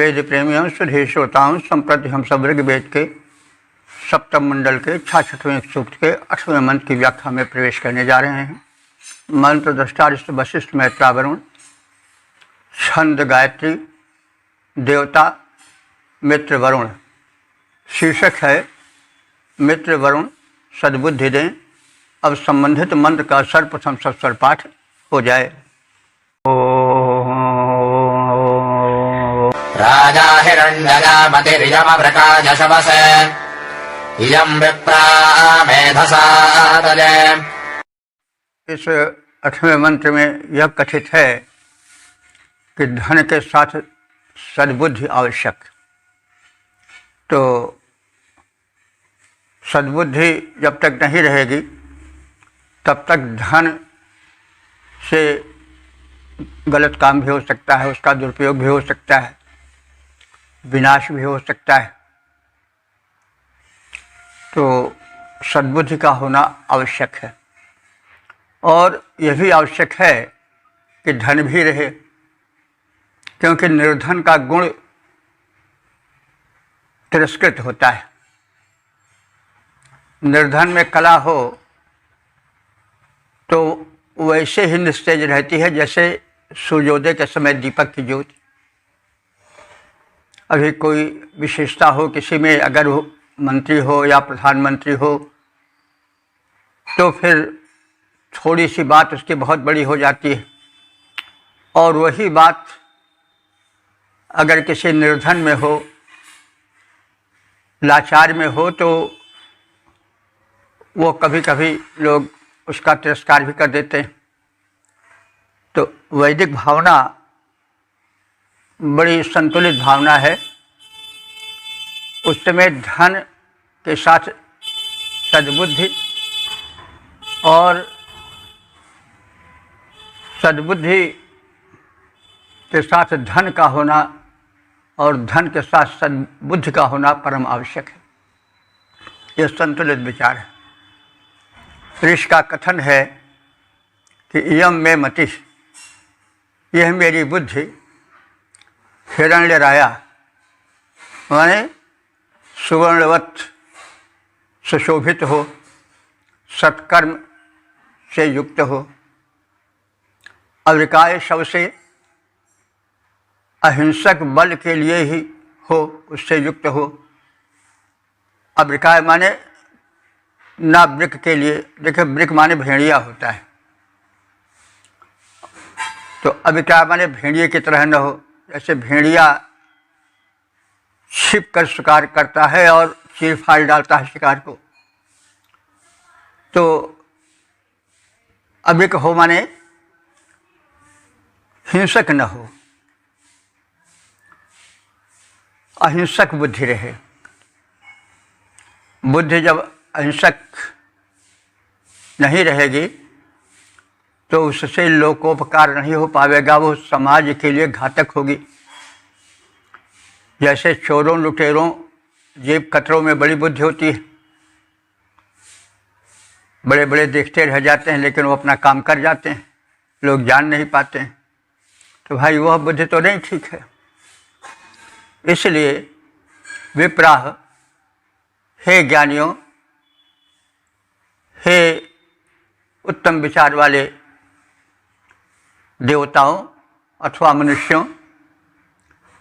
वेद प्रेमियों सुधीर श्रोताओं, संप्रति हम सब ऋग्वेद के सप्तम मंडल के 66वें सूक्त के 8वें मंत्र की व्याख्या में प्रवेश करने जा रहे हैं। मंत्र दृष्टारिष्ट वशिष्ठ मैत्रावरुण, छंद गायत्री, देवता मित्र वरुण। शीर्षक है मित्र वरुण सद्बुद्धि दें। अब संबंधित मंत्र का सर्वप्रथम सस्वर पाठ हो जाए। राजा हिरण्यजामतिर्यमभृकाजशवसे इयं विप्रा मेधसा तले। इस 8वें मंत्र में यह कथित है कि धन के साथ सद्बुद्धि आवश्यक। तो सद्बुद्धि जब तक नहीं रहेगी तब तक धन से गलत काम भी हो सकता है, उसका दुरुपयोग भी हो सकता है, विनाश भी हो सकता है। तो सद्बुद्धि का होना आवश्यक है। और यह भी आवश्यक है कि धन भी रहे, क्योंकि निर्धन का गुण तिरस्कृत होता है। निर्धन में कला हो तो वैसे ही निस्तेज रहती है जैसे सूर्योदय के समय दीपक की ज्योति। अभी कोई विशेषता हो किसी में, अगर वो मंत्री हो या प्रधानमंत्री हो, तो फिर थोड़ी सी बात उसकी बहुत बड़ी हो जाती है। और वही बात अगर किसी निर्धन में हो, लाचार में हो, तो वो कभी कभी लोग उसका तिरस्कार भी कर देते हैं। तो वैदिक भावना बड़ी संतुलित भावना है। उस समय धन के साथ सद्बुद्धि और सद्बुद्धि के साथ धन का होना और धन के साथ सद्बुद्धि का होना परम आवश्यक है। यह संतुलित विचार है। ऋषि का कथन है कि इयं मे मति, यह मेरी बुद्धि हिरण्य राया माने सुवर्णवत सुशोभित हो, सत्कर्म से युक्त हो, अविकाय शव से अहिंसक बल के लिए ही हो, उससे युक्त हो। अविकाय माने ना वृक के लिए, देखिए वृक माने भेड़िया होता है, तो अविकाय माने भेड़िए की तरह न हो। जैसे भेड़िया छिप कर शिकार करता है और चीर फाड़ डालता है शिकार को, तो अविक हो माने हिंसक न हो, अहिंसक बुद्धि रहे। बुद्धि जब अहिंसक नहीं रहेगी तो उससे लोकोपकार नहीं हो पाएगा, वो समाज के लिए घातक होगी। जैसे चोरों लुटेरों जेब कतरों में बड़ी बुद्धि होती है, बड़े बड़े देखते रह जाते हैं लेकिन वो अपना काम कर जाते हैं, लोग जान नहीं पाते हैं। तो भाई वह बुद्धि तो नहीं ठीक है। इसलिए विप्राह, हे ज्ञानियों, हे उत्तम विचार वाले देवताओं अथवा मनुष्यों,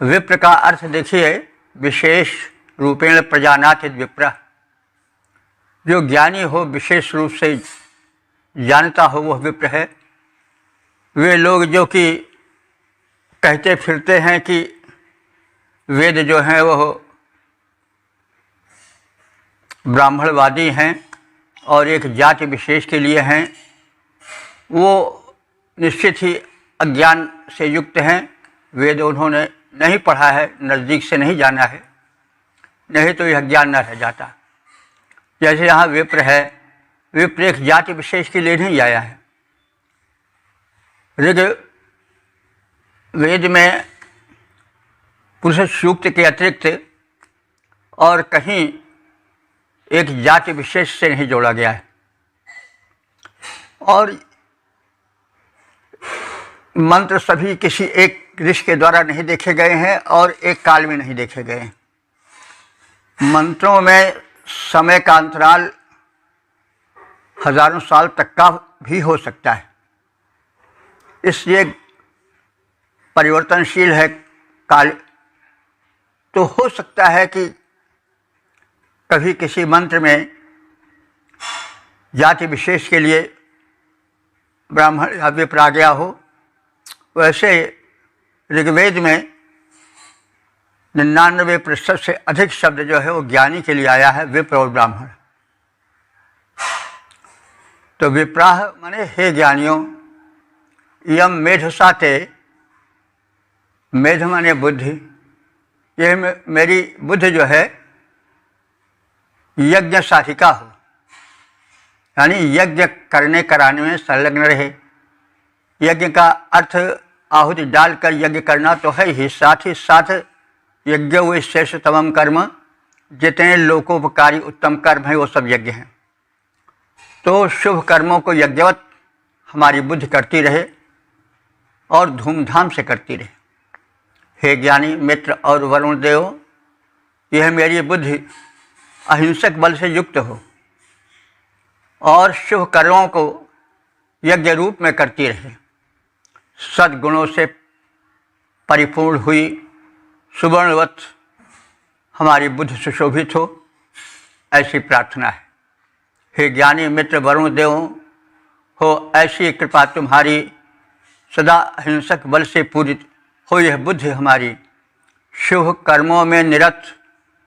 विप्र का अर्थ देखिए विशेष रूपेण प्रजानाति विप्र। जो ज्ञानी हो, विशेष रूप से जानता हो, वह विप्र है। वे लोग जो कि कहते फिरते हैं कि वेद जो हैं वह ब्राह्मणवादी हैं और एक जाति विशेष के लिए हैं, वो निश्चित ही अज्ञान से युक्त हैं। वेद उन्होंने नहीं पढ़ा है, नज़दीक से नहीं जाना है, नहीं तो यह ज्ञान न रह जाता। जैसे यहाँ विप्र है, विप्र एक जाति विशेष के लिए नहीं आया है। ऋग वेद में पुरुष सूक्त के अतिरिक्त और कहीं एक जाति विशेष से नहीं जोड़ा गया है। और मंत्र सभी किसी एक ऋषि के द्वारा नहीं देखे गए हैं और एक काल में नहीं देखे गए हैं। मंत्रों में समय का अंतराल हजारों साल तक का भी हो सकता है, इसलिए परिवर्तनशील है काल। तो हो सकता है कि कभी किसी मंत्र में जाति विशेष के लिए ब्राह्मण या विप्र आ गया हो। वैसे ऋग्वेद में 99% से अधिक शब्द जो है वो ज्ञानी के लिए आया है, विप्र और ब्राह्मण। तो विप्राह माने हे ज्ञानियों, यम मेधसाते, मेध माने बुद्धि, यह मेरी बुद्धि जो है यज्ञ साधिका हो, यानी यज्ञ करने कराने में संलग्न रहे। यज्ञ का अर्थ आहुति डालकर यज्ञ करना तो है ही, साथ ही साथ यज्ञ व श्रेष्ठतम कर्म, जितने लोकोपकारी उत्तम कर्म हैं वो सब यज्ञ हैं। तो शुभ कर्मों को यज्ञवत हमारी बुद्धि करती रहे और धूमधाम से करती रहे। हे ज्ञानी मित्र और वरुण देव, यह मेरी बुद्धि अहिंसक बल से युक्त हो और शुभ कर्मों को यज्ञ रूप में करती रहे। सद्गुणों से परिपूर्ण हुई सुवर्णवत हमारी बुद्धि सुशोभित हो, ऐसी प्रार्थना है। हे ज्ञानी मित्र वरुण देव हो, ऐसी कृपा तुम्हारी सदा अहिंसक बल से पूरित हो यह बुद्धि हमारी शुभ कर्मों में निरत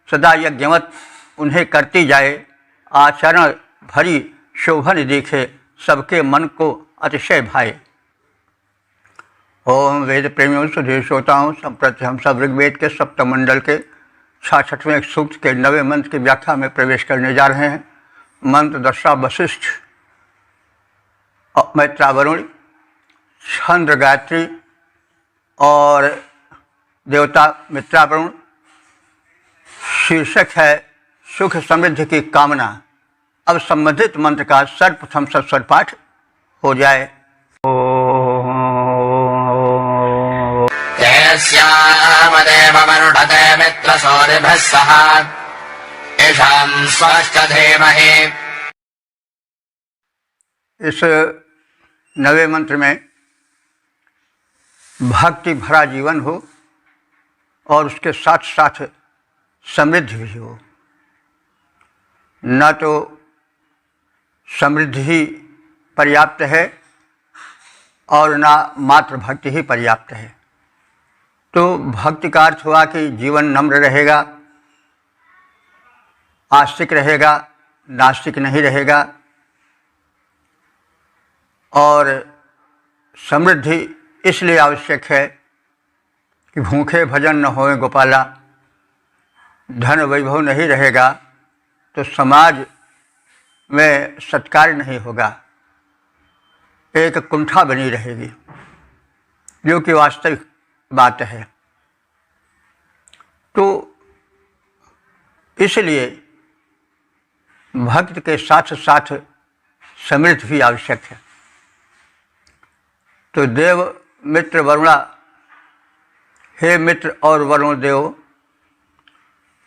सदा यज्ञवत उन्हें करती जाए। आचरण भरी शोभन दिखे, सबके मन को अतिशय भाए। ओम वेद प्रेमियों सुधीर श्रोताओं, संप्रति हम सब ऋग्वेद के सप्तम मंडल के 66वें सूक्त के 9वें मंत्र की व्याख्या में प्रवेश करने जा रहे हैं। मंत्र दर्शा वशिष्ठ, मैत्रावरुण, छंद्र गायत्री और देवता मित्रावरुण। शीर्षक है सुख समृद्धि की कामना। अब संबंधित मंत्र का सर्वप्रथम सस्वर पाठ हो जाए। श्यामदेवमरुणते मित्रसौरिभः सह ईशां स्वश्च धीमहि। इस नवे मंत्र में भक्ति भरा जीवन हो और उसके साथ साथ समृद्धि भी हो। न तो समृद्धि ही पर्याप्त है और न मात्र भक्ति ही पर्याप्त है। तो भक्ति का अर्थ हुआ कि जीवन नम्र रहेगा, आस्तिक रहेगा, नास्तिक नहीं रहेगा। और समृद्धि इसलिए आवश्यक है कि भूखे भजन न होए गोपाला। धन वैभव नहीं रहेगा तो समाज में सत्कार नहीं होगा, एक कुंठा बनी रहेगी, जो कि वास्तविक बात है। तो इसलिए भक्त के साथ साथ समृद्धि भी आवश्यक है। तो देव मित्र वरुणा, हे मित्र और वरुण देव,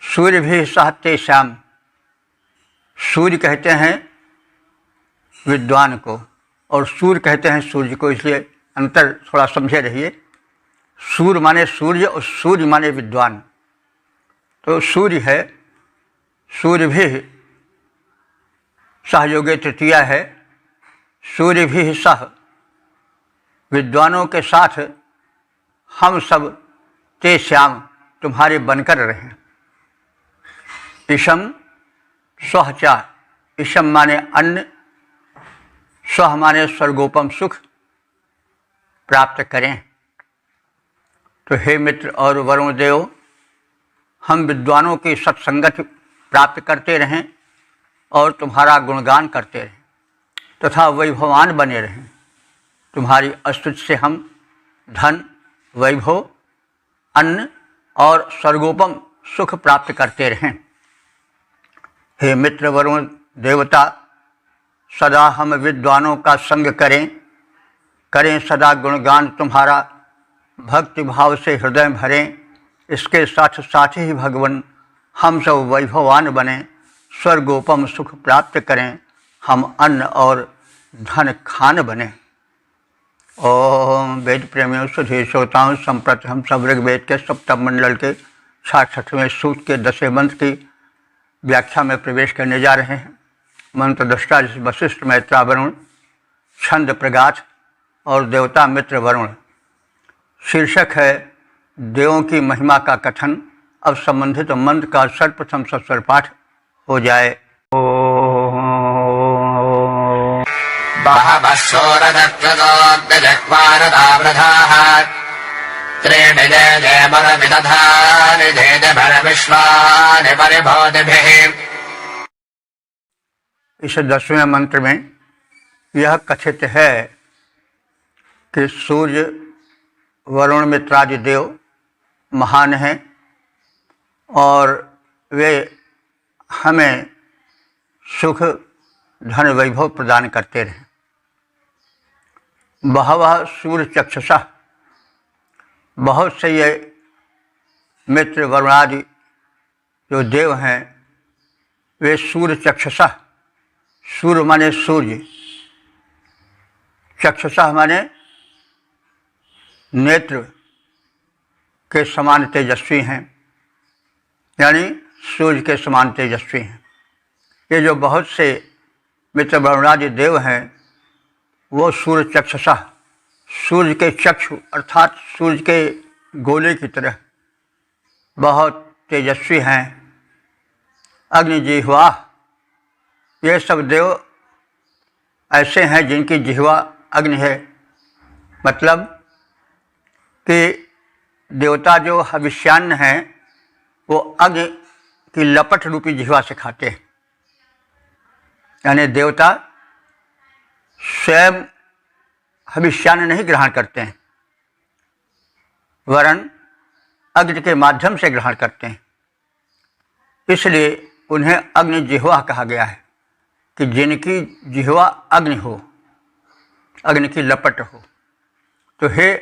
सूर्य भी सहते श्याम। सूर्य कहते हैं विद्वान को और सूर्य कहते हैं सूर्य को, इसलिए अंतर थोड़ा समझे रहिए। सूर्य माने सूर्य और सूर्य माने विद्वान। तो सूर्य है, सूर्य भी सहयोगी तृतीया है। सूर्य भी सह, विद्वानों के साथ हम सब ते श्याम तुम्हारे बनकर रहें। ईशम स्वहचा, ईशम माने अन्न, स्व माने स्वर्गोपम सुख प्राप्त करें। तो हे मित्र और वरुण देव, हम विद्वानों की सत्संगत प्राप्त करते रहें और तुम्हारा गुणगान करते रहें तथा वैभवान बने रहें। तुम्हारी स्तुति से हम धन, वैभव, अन्न और स्वर्गोपम सुख प्राप्त करते रहें। हे मित्र वरुण देवता, सदा हम विद्वानों का संग करें करें सदा गुणगान तुम्हारा, भक्ति भाव से हृदय भरें। इसके साथ साथ ही भगवन हम सब वैभवान बने, स्वर्गोपम सुख प्राप्त करें, हम अन्न और धन खान बने। ओम वेद प्रेमियों सुधीर श्रोताओं, संप्रति हम सब ऋग्वेद के सप्तम मंडल के 66वें सूक्त के 10वें मंत्र की व्याख्या में प्रवेश करने जा रहे हैं। मंत्र दृष्टा वशिष्ठ मैत्रा वरुण, छंद प्रगाथ और देवता मित्र वरुण। शीर्षक है देवों की महिमा का कथन। अब संबंधित मंत्र का सर्वप्रथम सस्वर पाठ हो जाए। बहवः शोरदत्तगोऽप्यजह्वारदावृधाः त्रीणि जयजयबलविदधानि जयजयबलविश्वानि परिभूतिभिः। इस 10वें मंत्र में यह कथित है कि सूर्य वरुण मित्रादि देव महान हैं और वे हमें सुख धन वैभव प्रदान करते रहे। बहवः सूर्य चक्षुषः, बहुत से ये मित्र वरुणादि जो देव हैं वे सूर्य चक्षुषः, सूर्य माने सूर्य, चक्षुषः माने नेत्र के समान तेजस्वी हैं, यानी सूर्य के समान तेजस्वी हैं। ये जो बहुत से मित्र वरुणादि देव हैं वो सूर्य चक्षुषः, सूर्य के चक्षु अर्थात सूर्य के गोले की तरह बहुत तेजस्वी हैं। अग्नि जिह्वा, ये सब देव ऐसे हैं जिनकी जिह्वा अग्नि है। मतलब कि देवता जो हविष्यान्न हैं वो अग्नि की लपट रूपी जिह्वा से खाते हैं, यानी देवता स्वयं हविष्यान्न नहीं ग्रहण करते हैं, वरन अग्नि के माध्यम से ग्रहण करते हैं। इसलिए उन्हें अग्नि जिह्वा कहा गया है कि जिनकी जिह्वा अग्नि हो, अग्नि की लपट हो। तो हे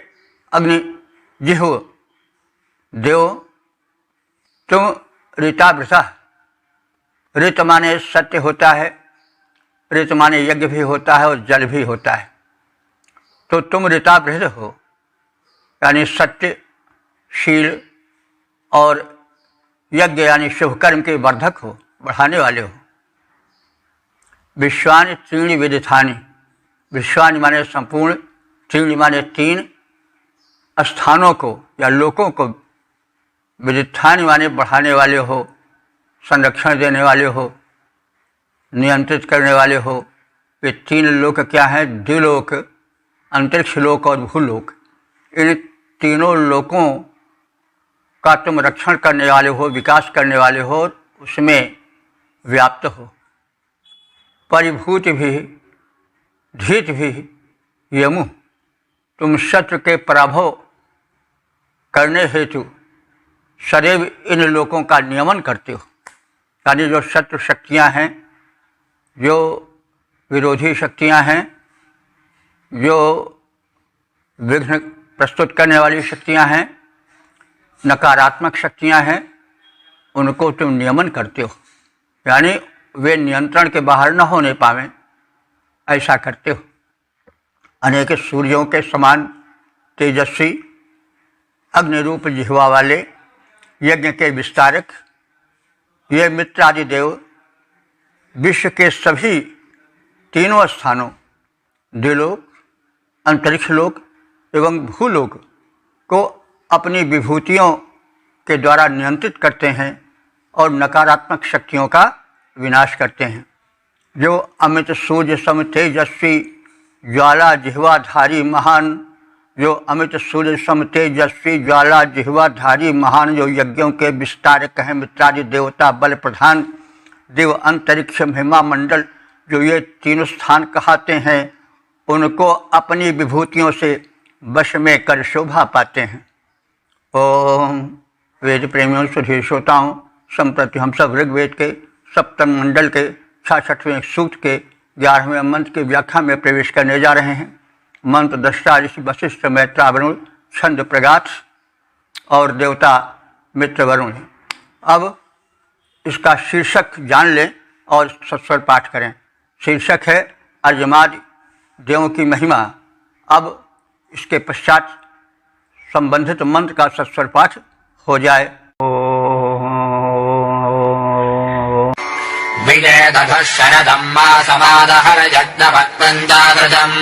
अग्नि जिह्व देव, तुम ऋतावृता, ऋत माने सत्य होता है, ऋत माने यज्ञ भी होता है और जल भी होता है। तो तुम ऋतावृत हो, यानी सत्यशील और यज्ञ यानी शुभ कर्म के वर्धक हो, बढ़ाने वाले हो। विश्वानि त्रीणि विदितानि, विश्वानि माने संपूर्ण, त्रीणि माने 3 स्थानों को या लोकों को, विदितानि माने बढ़ाने वाले हो, संरक्षण देने वाले हो, नियंत्रित करने वाले हो। ये 3 लोक क्या हैं? द्विलोक, अंतरिक्ष लोक और भूलोक। इन तीनों लोकों का तुम रक्षण करने वाले हो, विकास करने वाले हो, उसमें व्याप्त हो। परिभूति भी धीत भी यमु, तुम शत्रु के पराभव करने हेतु सदैव इन लोकों का नियमन करते हो। यानी जो शत्रु शक्तियाँ हैं, जो विरोधी शक्तियाँ हैं, जो विघ्न प्रस्तुत करने वाली शक्तियाँ हैं, नकारात्मक शक्तियाँ हैं, उनको तुम नियमन करते हो, यानी वे नियंत्रण के बाहर न होने पावें, ऐसा करते हो। अनेक सूर्यों के समान तेजस्वी अग्नि रूप जिह्वा वाले यज्ञ के विस्तारक ये मित्र आदि देव विश्व के सभी 3 स्थानों द्विलोक, अंतरिक्ष लोक एवं भूलोक को अपनी विभूतियों के द्वारा नियंत्रित करते हैं और नकारात्मक शक्तियों का विनाश करते हैं। जो अमित सूर्य सम तेजस्वी ज्वाला जिह्वाधारी महान, जो अमित सूर्य सम तेजस्वी ज्वाला जिह्वाधारी महान, जो यज्ञों के विस्तारक हैं, मित्रादि देवता बल प्रधान देव, अंतरिक्ष महिमा मंडल, जो ये 3 स्थान कहते हैं, उनको अपनी विभूतियों से वश में कर शोभा पाते हैं। ओम वेद प्रेमियों सुधीर श्रोताओं, संप्रति हम सब ऋग्वेद के सप्तम मंडल के 66वें सूक्त के 11वें मंत्र की व्याख्या में प्रवेश करने जा रहे हैं। मंत्र दृष्टा ऋषि वशिष्ठ मैत्रा वरुण छंद प्रगाथ और देवता मित्र वरुण। अब इसका शीर्षक जान लें और सस्वर पाठ करें। शीर्षक है अर्यमादि देवों की महिमा। अब इसके पश्चात संबंधित मंत्र का सस्वर पाठ हो जाए। विजयदधः शरदम् मासमादहर यज्ञभक्तञ्जाग्रजम्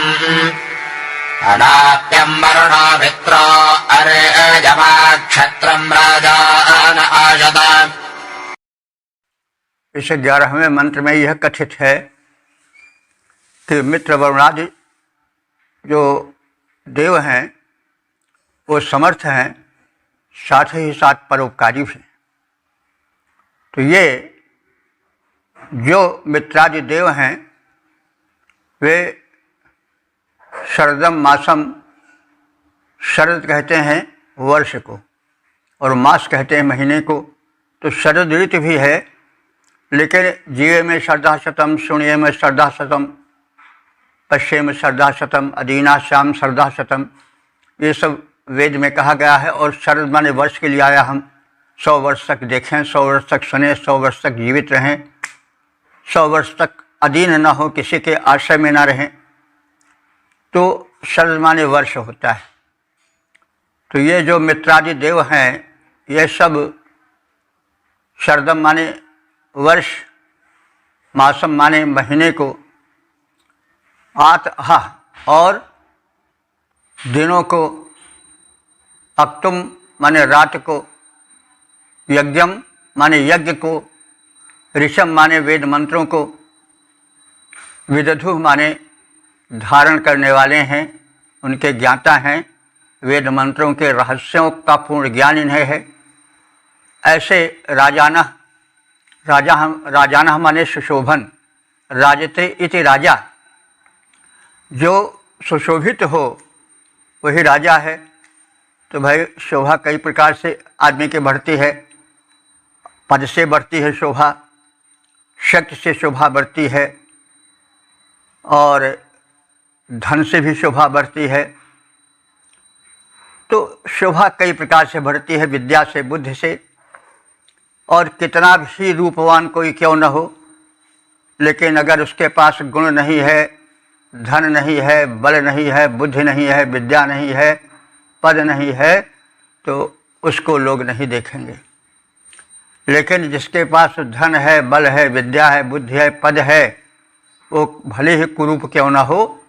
अनाप्यम् वरुणो मित्रो अर्यजमाक्षत्रम् राजान आशत। इस 11वें मंत्र में यह कथित है कि मित्र वरुणादि जो देव हैं वो समर्थ हैं, साथ ही साथ परोपकारी भी। तो ये जो मित्रादि देव हैं वे शरदम मासम, शरद कहते हैं वर्ष को और मास कहते हैं महीने को। तो शरद ऋतु भी है, लेकिन जीवे में श्रद्धा शतम, सुनिए में श्रद्धा शतम, पश्चिम श्रद्धा शतम, अदीना श्याम श्रद्धा शतम, ये सब वेद में कहा गया है। और शरद माने वर्ष के लिए आया, हम 100 वर्ष तक देखें, 100 वर्ष तक सुने, 100 वर्ष तक जीवित रहें, 100 वर्ष तक अधीन न हो, किसी के आश्रय में न रहें, तो शरद माने वर्ष होता है। तो ये जो मित्रादि देव हैं ये सब शरदम माने वर्ष, मासम माने महीने को, आतहा और दिनों को, अक्तुम माने रात को, यज्ञम माने यज्ञ को, ऋषम माने वेद मंत्रों को, विदधु माने धारण करने वाले हैं, उनके ज्ञाता हैं, वेद मंत्रों के रहस्यों का पूर्ण ज्ञान इन्हें है। ऐसे राजाना माने सुशोभन, राजते इति राजा, जो सुशोभित हो वही राजा है। तो भाई शोभा कई प्रकार से आदमी की बढ़ती है, पद से बढ़ती है शोभा, शक्ति से शोभा बढ़ती है, और धन से भी शोभा बढ़ती है। तो शोभा कई प्रकार से बढ़ती है, विद्या से, बुद्धि से, और कितना भी रूपवान कोई क्यों न हो, लेकिन अगर उसके पास गुण नहीं है, धन नहीं है, बल नहीं है, बुद्धि नहीं है, विद्या नहीं है, पद नहीं है, तो उसको लोग नहीं देखेंगे। लेकिन जिसके पास धन है, बल है, विद्या है, बुद्धि है, पद है, वो भले ही कुरूप क्यों ना हो,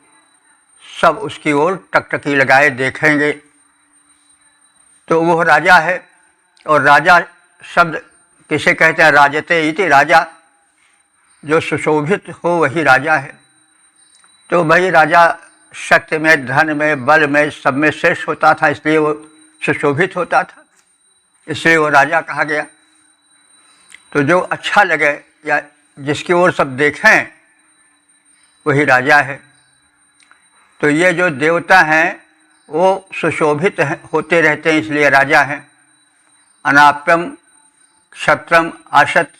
सब उसकी ओर टकटकी लगाए देखेंगे। तो वो राजा है। और राजा शब्द किसे कहते हैं? राजते इति राजा, जो सुशोभित हो वही राजा है। तो भाई राजा शक्ति में, धन में, बल में, सब में श्रेष्ठ होता था, इसलिए वो सुशोभित होता था, इसलिए वो राजा कहा गया। तो जो अच्छा लगे या जिसकी ओर सब देखें वही राजा है। तो ये जो देवता हैं वो सुशोभित होते रहते हैं, इसलिए राजा हैं। अनाप्यम क्षत्रम आशत,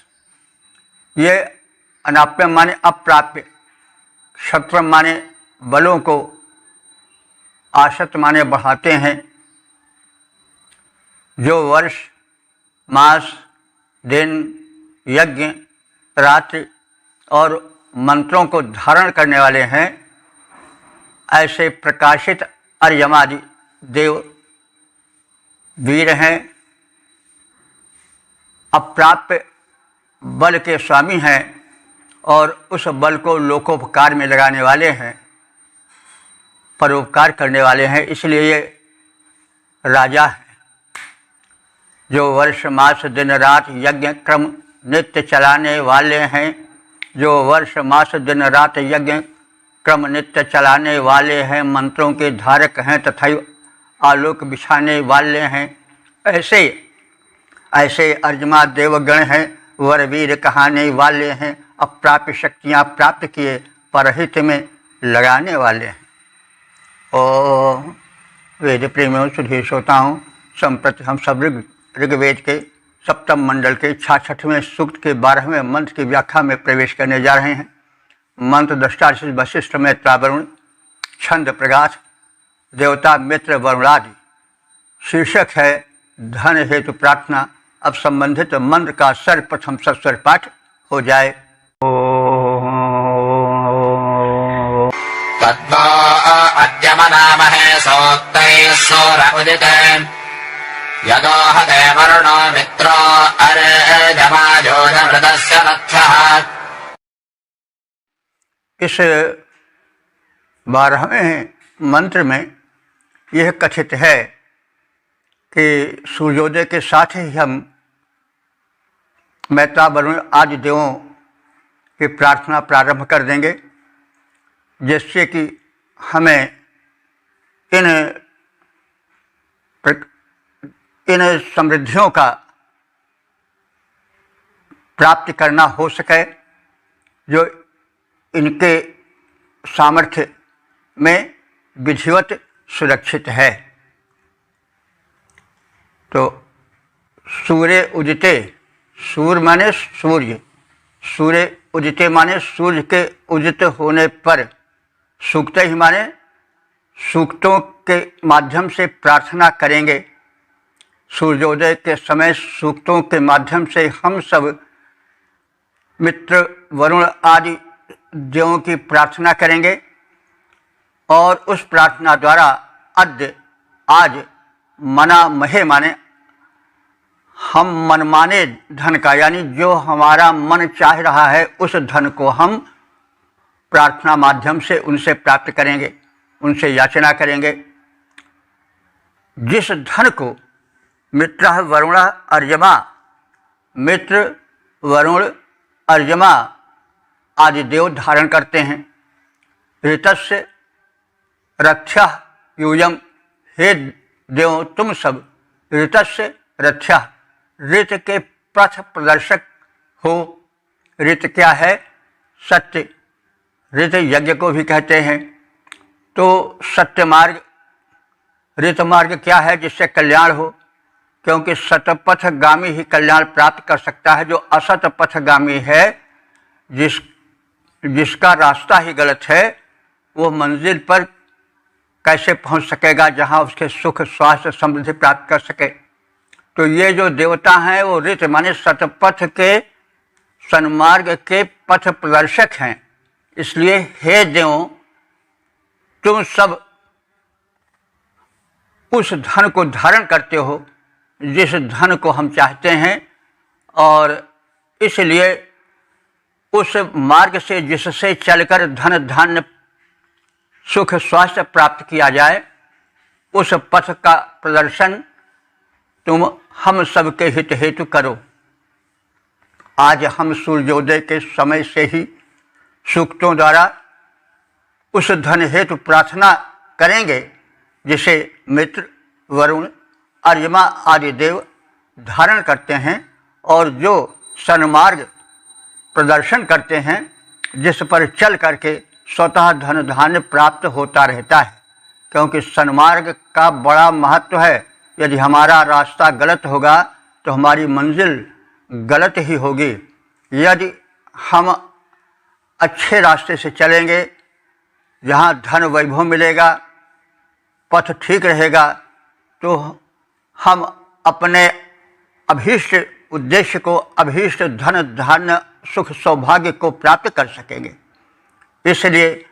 ये अनाप्यम माने अप्राप्य, क्षत्रम माने बलों को, आशत माने बढ़ाते हैं। जो वर्ष, मास, दिन, यज्ञ, रात्रि और मंत्रों को धारण करने वाले हैं, ऐसे प्रकाशित अर्यमादि देव वीर हैं, अप्राप्य बल के स्वामी हैं और उस बल को लोकोपकार में लगाने वाले हैं, परोपकार करने वाले हैं, इसलिए ये राजा है। जो वर्ष, मास, दिन, रात, यज्ञ क्रम नित्य चलाने वाले हैं, जो वर्ष, मास, दिन, रात, यज्ञ क्रम नित्य चलाने वाले हैं, मंत्रों के धारक हैं तथा आलोक बिछाने वाले हैं, ऐसे अर्जमा देवगण हैं, वरवीर कहाने वाले हैं, अप्राप्य शक्तियाँ प्राप्त किए परहित में लगाने वाले हैं। ओ वेद प्रेमियों, सुधीर श्रोताओं, संप्रति हम सब ऋग्वेद के सप्तम मंडल के 66वें सूक्त के 12वें मंत्र की व्याख्या में प्रवेश करने जा रहे हैं। मंत्र दृष्टा वशिष्ठ मैत्रा वरुण छंद प्रगाथ देवता मित्र वरुणादि। शीर्षक है धन हेतु प्रार्थना। अब संबंधित मंत्र का सर्वप्रथम सस्वर पाठ हो जाए। तद्वा अद्यमनामहे सोक्तैः सूर उदिते यदोह देवरुणो मित्रो अर्यमाजोजमृतस्य रथः। इस 12वें मंत्र में यह कथित है कि सूर्योदय के साथ ही हम मैत्रा वरुण आदि देवों की प्रार्थना प्रारंभ कर देंगे, जिससे कि हमें इन समृद्धियों का प्राप्ति करना हो सके जो इनके सामर्थ्य में विधिवत सुरक्षित है। तो सूर्य उदिते, सूर्य माने सूर्य, सूर्य उदिते माने सूर्य के उदित होने पर, सूक्त ही माने सूक्तों के माध्यम से प्रार्थना करेंगे। सूर्योदय के समय सूक्तों के माध्यम से हम सब मित्र वरुण आदि देवों की प्रार्थना करेंगे और उस प्रार्थना द्वारा अद्य आज मना महे माने हम मनमाने धन का, यानी जो हमारा मन चाह रहा है उस धन को हम प्रार्थना माध्यम से उनसे प्राप्त करेंगे, उनसे याचना करेंगे। जिस धन को मित्र वरुण अर्यमा, मित्र वरुण अर्यमा आदि देव धारण करते हैं। ऋतस्य रक्षा यूयम, हे देव तुम सब ऋतस्य रक्षा, ऋत के पथ प्रदर्शक हो। ऋत क्या है? सत्य। ऋत यज्ञ को भी कहते हैं। तो सत्य मार्ग, ऋत मार्ग क्या है? जिससे कल्याण हो, क्योंकि सतपथगामी ही कल्याण प्राप्त कर सकता है। जो असत पथगामी है, जिसका रास्ता ही गलत है, वो मंजिल पर कैसे पहुंच सकेगा जहां उसके सुख स्वास्थ्य समृद्धि प्राप्त कर सके। तो ये जो देवता हैं वो ऋत माने सतपथ के, सन्मार्ग के पथ प्रदर्शक हैं। इसलिए हे देवों तुम सब उस धन को धारण करते हो जिस धन को हम चाहते हैं, और इसलिए उस मार्ग से जिससे चलकर धन धान्य सुख स्वास्थ्य प्राप्त किया जाए, उस पथ का प्रदर्शन तुम हम सबके हित हेतु करो। आज हम सूर्योदय के समय से ही सूक्तों द्वारा उस धन हेतु प्रार्थना करेंगे जिसे मित्र वरुण अर्यमा आदि देव धारण करते हैं और जो सन्मार्ग प्रदर्शन करते हैं, जिस पर चल करके स्वतः धन धान्य प्राप्त होता रहता है। क्योंकि सन्मार्ग का बड़ा महत्व है। यदि हमारा रास्ता गलत होगा तो हमारी मंजिल गलत ही होगी। यदि हम अच्छे रास्ते से चलेंगे, जहाँ धन वैभव मिलेगा, पथ ठीक रहेगा, तो हम अपने अभीष्ट उद्देश्य को, अभीष्ट धन धान्य सुख सौभाग्य को प्राप्त कर सकेंगे। इसलिए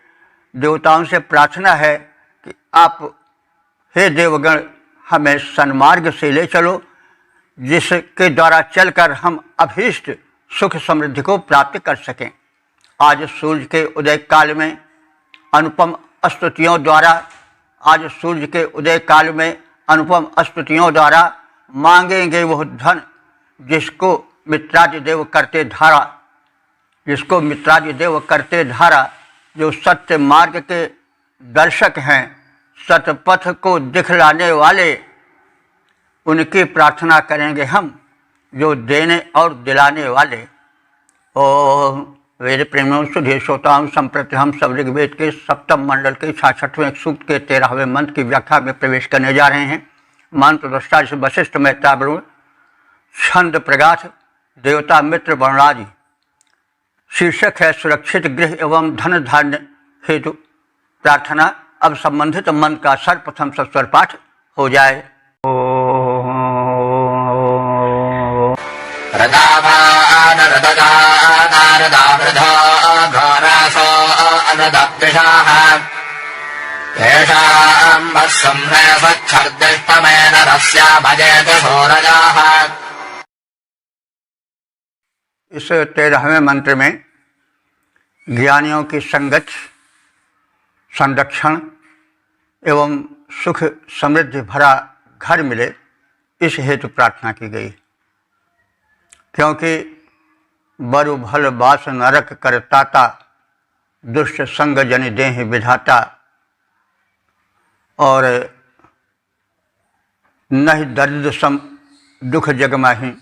देवताओं से प्रार्थना है कि आप हे देवगण हमें सन्मार्ग से ले चलो, जिसके द्वारा चलकर हम अभीष्ट सुख समृद्धि को प्राप्त कर सकें। आज सूर्य के उदय काल में अनुपम स्तुतियों द्वारा, आज सूर्य के उदय काल में अनुपम स्तुतियों द्वारा मांगेंगे वह धन जिसको मित्रादि देव करते धारा, जिसको मित्रादि देव करते धारा, जो सत्य मार्ग के दर्शक हैं, सतपथ को दिखलाने वाले, उनकी प्रार्थना करेंगे हम, जो देने और दिलाने वाले। ओम वेद प्रेमियों सुधीर श्रोताओं, संप्रति हम सब ऋग्वेद के सप्तम मंडल के 66वें सूक्त के 13वें मंत्र की व्याख्या में प्रवेश करने जा रहे हैं। मंत्र दृष्टा वशिष्ठ मैत्रा वरुण, छंद प्रगाथ देवता मित्र वरुणादि। शीर्षक है सुरक्षित गृह एवं धन धान्य हेतु प्रार्थना। अब संबंधित मंत्र का सर्वप्रथम सस्वर पाठ हो जाए। इस 13वें मंत्र में ज्ञानियों की संगत, संरक्षण एवं सुख समृद्धि भरा घर मिले, इस हेतु प्रार्थना की गई। क्योंकि बरु भल बास नरक करताता, दुष्ट संग जनि देहि विधाता, और नहीं दरिद्र सम दुख जग माही,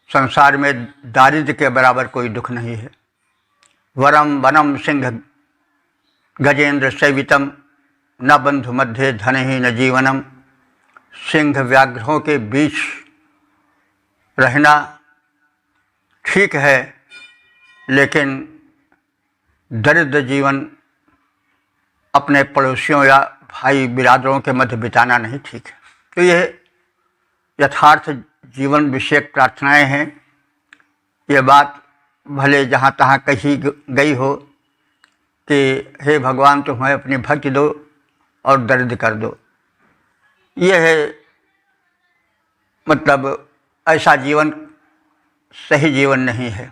संसार में दारिद्र्य के बराबर कोई दुख नहीं है। वरम वनम सिंह गजेंद्र सेवितम, न बंधु मध्य धन ही न जीवनम। सिंह व्याघ्रों के बीच रहना ठीक है, लेकिन दरिद्र जीवन अपने पड़ोसियों या भाई बिरादरों के मध्य बिताना नहीं ठीक है। तो यह यथार्थ जीवन विषयक प्रार्थनाएं हैं। ये बात भले जहाँ तहाँ कही गई हो कि हे भगवान तुम्हें अपनी भक्ति दो और दरिद्र कर दो, यह है मतलब ऐसा जीवन सही जीवन नहीं है।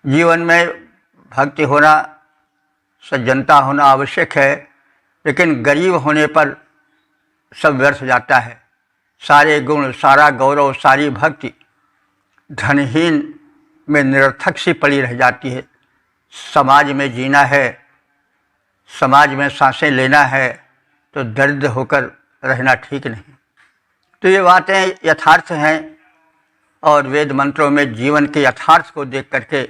जीवन में भक्ति होना, सज्जनता होना आवश्यक है, लेकिन गरीब होने पर सब व्यर्थ जाता है। सारे गुण, सारा गौरव, सारी भक्ति धनहीन में निरर्थक सी पड़ी रह जाती है। समाज में जीना है, समाज में सांसें लेना है, तो दरिद्र होकर रहना ठीक नहीं। तो ये बातें यथार्थ हैं और वेद मंत्रों में जीवन के यथार्थ को देख करके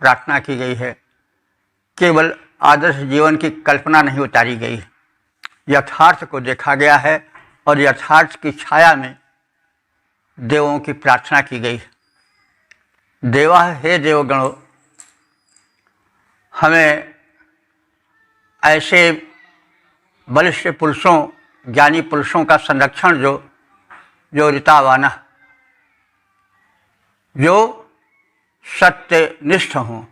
प्रार्थना की गई है। केवल आदर्श जीवन की कल्पना नहीं उतारी गई है, यथार्थ को देखा गया है और यथार्थ की छाया में देवों की प्रार्थना की गई है। देवा हे देवगणों, हमें ऐसे बलिष्ठ पुरुषों, ज्ञानी पुरुषों का संरक्षण जो ऋतावाना, जो सत्यनिष्ठ हों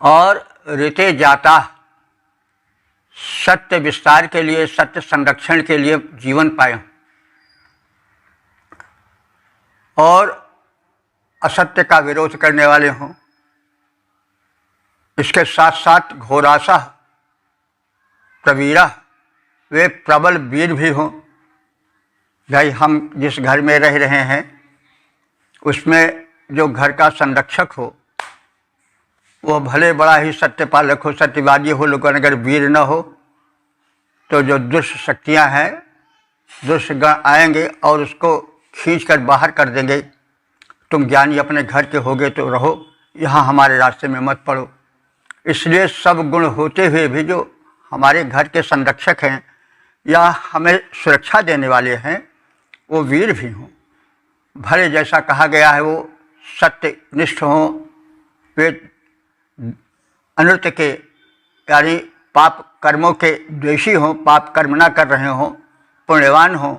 और ऋते जाता, सत्य विस्तार के लिए, सत्य संरक्षण के लिए जीवन पाए, और असत्य का विरोध करने वाले हों। इसके साथ साथ घोरासा प्रवीरा, वे प्रबल वीर भी हों। भाई हम जिस घर में रह रहे हैं उसमें जो घर का संरक्षक हो वो भले बड़ा ही सत्यपालक हो, सत्यवादी हो, लेकिन अगर वीर न हो तो जो दुष्ट शक्तियां हैं, दुष्ट गण आएंगे और उसको खींच कर बाहर कर देंगे। तुम ज्ञानी अपने घर के होगे तो रहो, यहाँ हमारे रास्ते में मत पड़ो। इसलिए सब गुण होते हुए भी जो हमारे घर के संरक्षक हैं या हमें सुरक्षा देने वाले हैं, वो वीर भी हों। भले जैसा कहा गया है वो सत्यनिष्ठ हों, वे अनृत के यानी पाप कर्मों के द्वेषी हों, पाप कर्म ना कर रहे हों, पुण्यवान हों।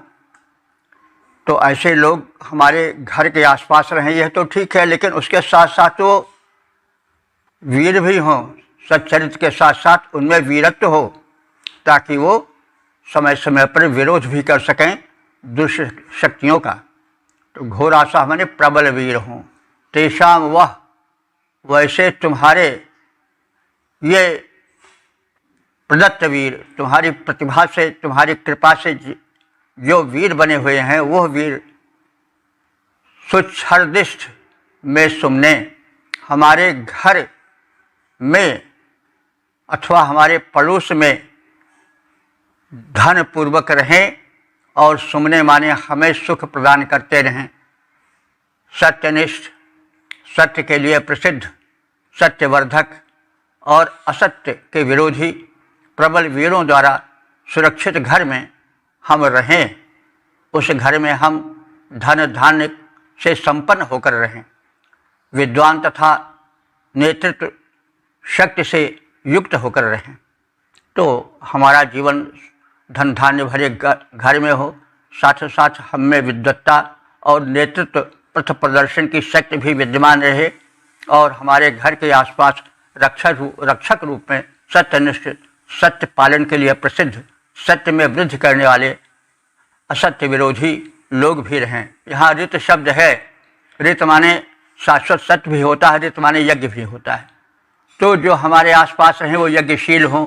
तो ऐसे लोग हमारे घर के आसपास रहें, यह तो ठीक है, लेकिन उसके साथ साथ वो वीर भी हों, सच्चरित्र के साथ साथ उनमें वीरत्व हो, ताकि वो समय समय पर विरोध भी कर सकें दुष्ट शक्तियों का। तो घोर आशा माने प्रबल वीर हों। तेषाम वह, वैसे तुम्हारे ये प्रदत्त वीर, तुम्हारी प्रतिभा से, तुम्हारी कृपा से जो वीर बने हुए हैं, वह वीर सुच्छर्दिष्ट में सुमने, हमारे घर में अथवा हमारे पड़ोस में धन पूर्वक रहें और सुमने माने हमें सुख प्रदान करते रहें। सत्यनिष्ठ, सत्य के लिए प्रसिद्ध, सत्यवर्धक और असत्य के विरोधी प्रबल वीरों द्वारा सुरक्षित घर में हम रहें। उस घर में हम धन धान्य से संपन्न होकर रहें, विद्वान तथा नेतृत्व शक्ति से युक्त होकर रहें। तो हमारा जीवन धन धान्य भरे घर में हो, साथ साथ हम में विद्वत्ता और नेतृत्व पथ प्रदर्शन की शक्ति भी विद्यमान रहे और हमारे घर के आसपास रक्षक रूप में सत्यनिष्ठ, सत्य पालन के लिए प्रसिद्ध, सत्य में वृद्धि करने वाले असत्य विरोधी लोग भी रहें। यहाँ ऋत शब्द है, ऋत माने शाश्वत सत्य भी होता है, ऋत माने यज्ञ भी होता है। तो जो हमारे आसपास हैं वो यज्ञशील हों,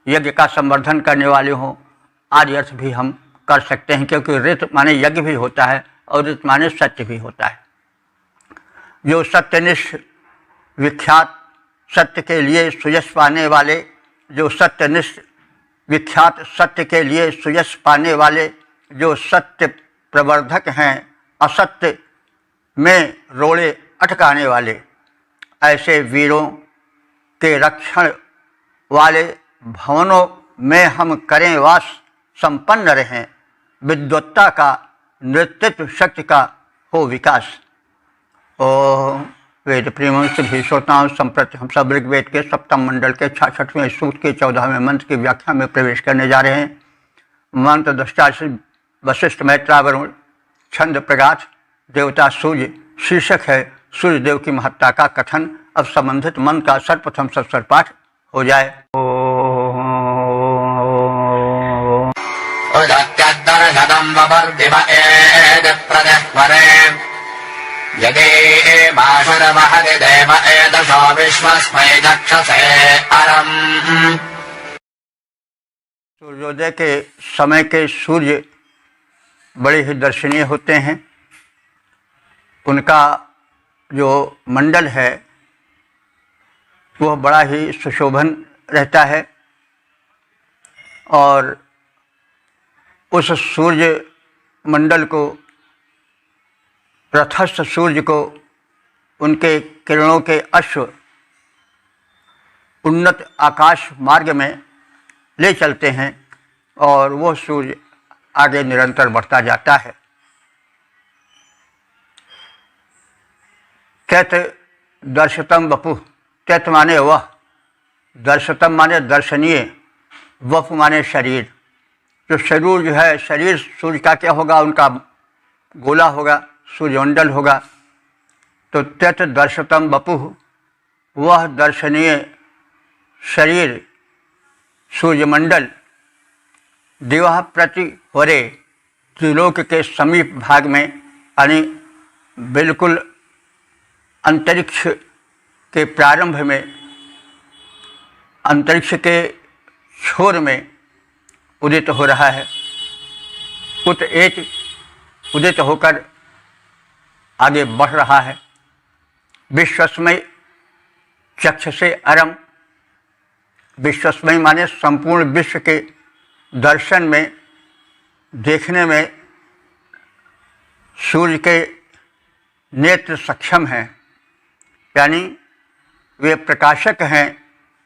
यज्ञ का संवर्धन करने वाले हों, आदि अर्थ भी हम कर सकते हैं, क्योंकि ऋत माने यज्ञ भी होता है और ऋत माने सत्य भी होता है। जो सत्यनिष्ठ विख्यात सत्य के लिए सुयश पाने वाले, जो सत्यनिष्ठ विख्यात सत्य के लिए सुयश पाने वाले, जो सत्य प्रवर्धक हैं, असत्य में रोड़े अटकाने वाले, ऐसे वीरों के रक्षण वाले भवनों में हम करें वास, संपन्न रहें, विद्वत्ता का, नेतृत्व शक्ति का हो विकास। ओम वेद प्रेमंश भी श्रोताओं, संप्रति हम सब ऋग्वेद के सप्तम मंडल के 66वें सूक्त के 14वें मंत्र की व्याख्या में प्रवेश करने जा रहे हैं। मंत्र दृष्टा वशिष्ठ मैत्रा वरुण, छंद प्रगाथ, देवता सूर्य, शीर्षक है सूर्य देव की महत्ता का कथन। अब संबंधित मंत्र का सर्वप्रथम सत्सर पाठ हो जाए। सूर्योदय के समय के सूर्य बड़े ही दर्शनीय होते हैं। उनका जो मंडल है वह बड़ा ही सुशोभन रहता है और उस सूर्य मंडल को, रथस्थ सूर्य को, उनके किरणों के अश्व उन्नत आकाश मार्ग में ले चलते हैं और वो सूर्य आगे निरंतर बढ़ता जाता है। कैत दर्शतम वपु, कैत माने वह, दर्शतम माने दर्शनीय, वपु माने शरीर। जो शरीर जो है, शरीर सूर्य का क्या होगा, उनका गोला होगा, सूर्यमंडल होगा। तो त्यत दर्शतम वपु, वह दर्शनीय शरीर सूर्यमंडल, दिवा प्रति होरे, त्रिलोक के समीप भाग में, यानी बिल्कुल अंतरिक्ष के प्रारंभ में, अंतरिक्ष के छोर में उदित हो रहा है। उत एक उदित होकर आगे बढ़ रहा है। विश्वस्मय चक्षुषे अरम, विश्वस्मय माने संपूर्ण विश्व के दर्शन में, देखने में सूर्य के नेत्र सक्षम हैं, यानी वे प्रकाशक हैं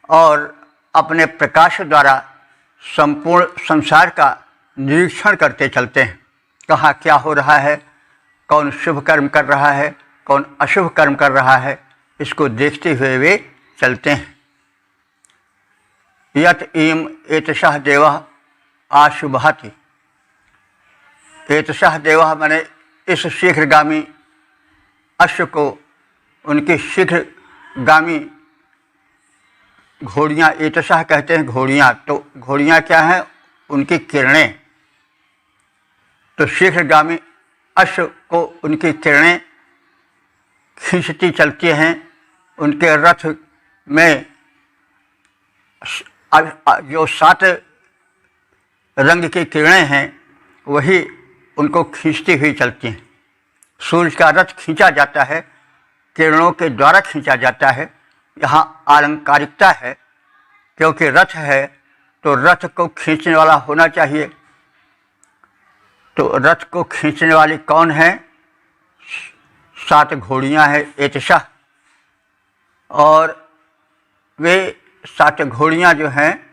और अपने प्रकाश द्वारा संपूर्ण संसार का निरीक्षण करते चलते हैं। कहाँ क्या हो रहा है, कौन शुभ कर्म कर रहा है, कौन अशुभ कर्म कर रहा है, इसको देखते हुए वे चलते हैं। यत ईम एतशः देवः आशुभाति, एतशः देवः माने इस शीघ्रगामी अश्व को, उनकी शीघ्रगामी घोड़ियाँ, एतशः कहते हैं घोड़ियाँ। तो घोड़ियाँ क्या हैं, उनकी किरणें। तो शीघ्रगामी अश्व को उनकी किरणें खींचती चलती हैं। उनके रथ में जो 7 रंग की किरणें हैं वही उनको खींचती हुई चलती हैं। सूर्य का रथ खींचा जाता है, किरणों के द्वारा खींचा जाता है। यहाँ अलंकारिकता है, क्योंकि रथ है तो रथ को खींचने वाला होना चाहिए। तो रथ को खींचने वाली कौन है? 7 घोड़ियाँ हैं एतशः, और वे 7 घोड़ियाँ जो हैं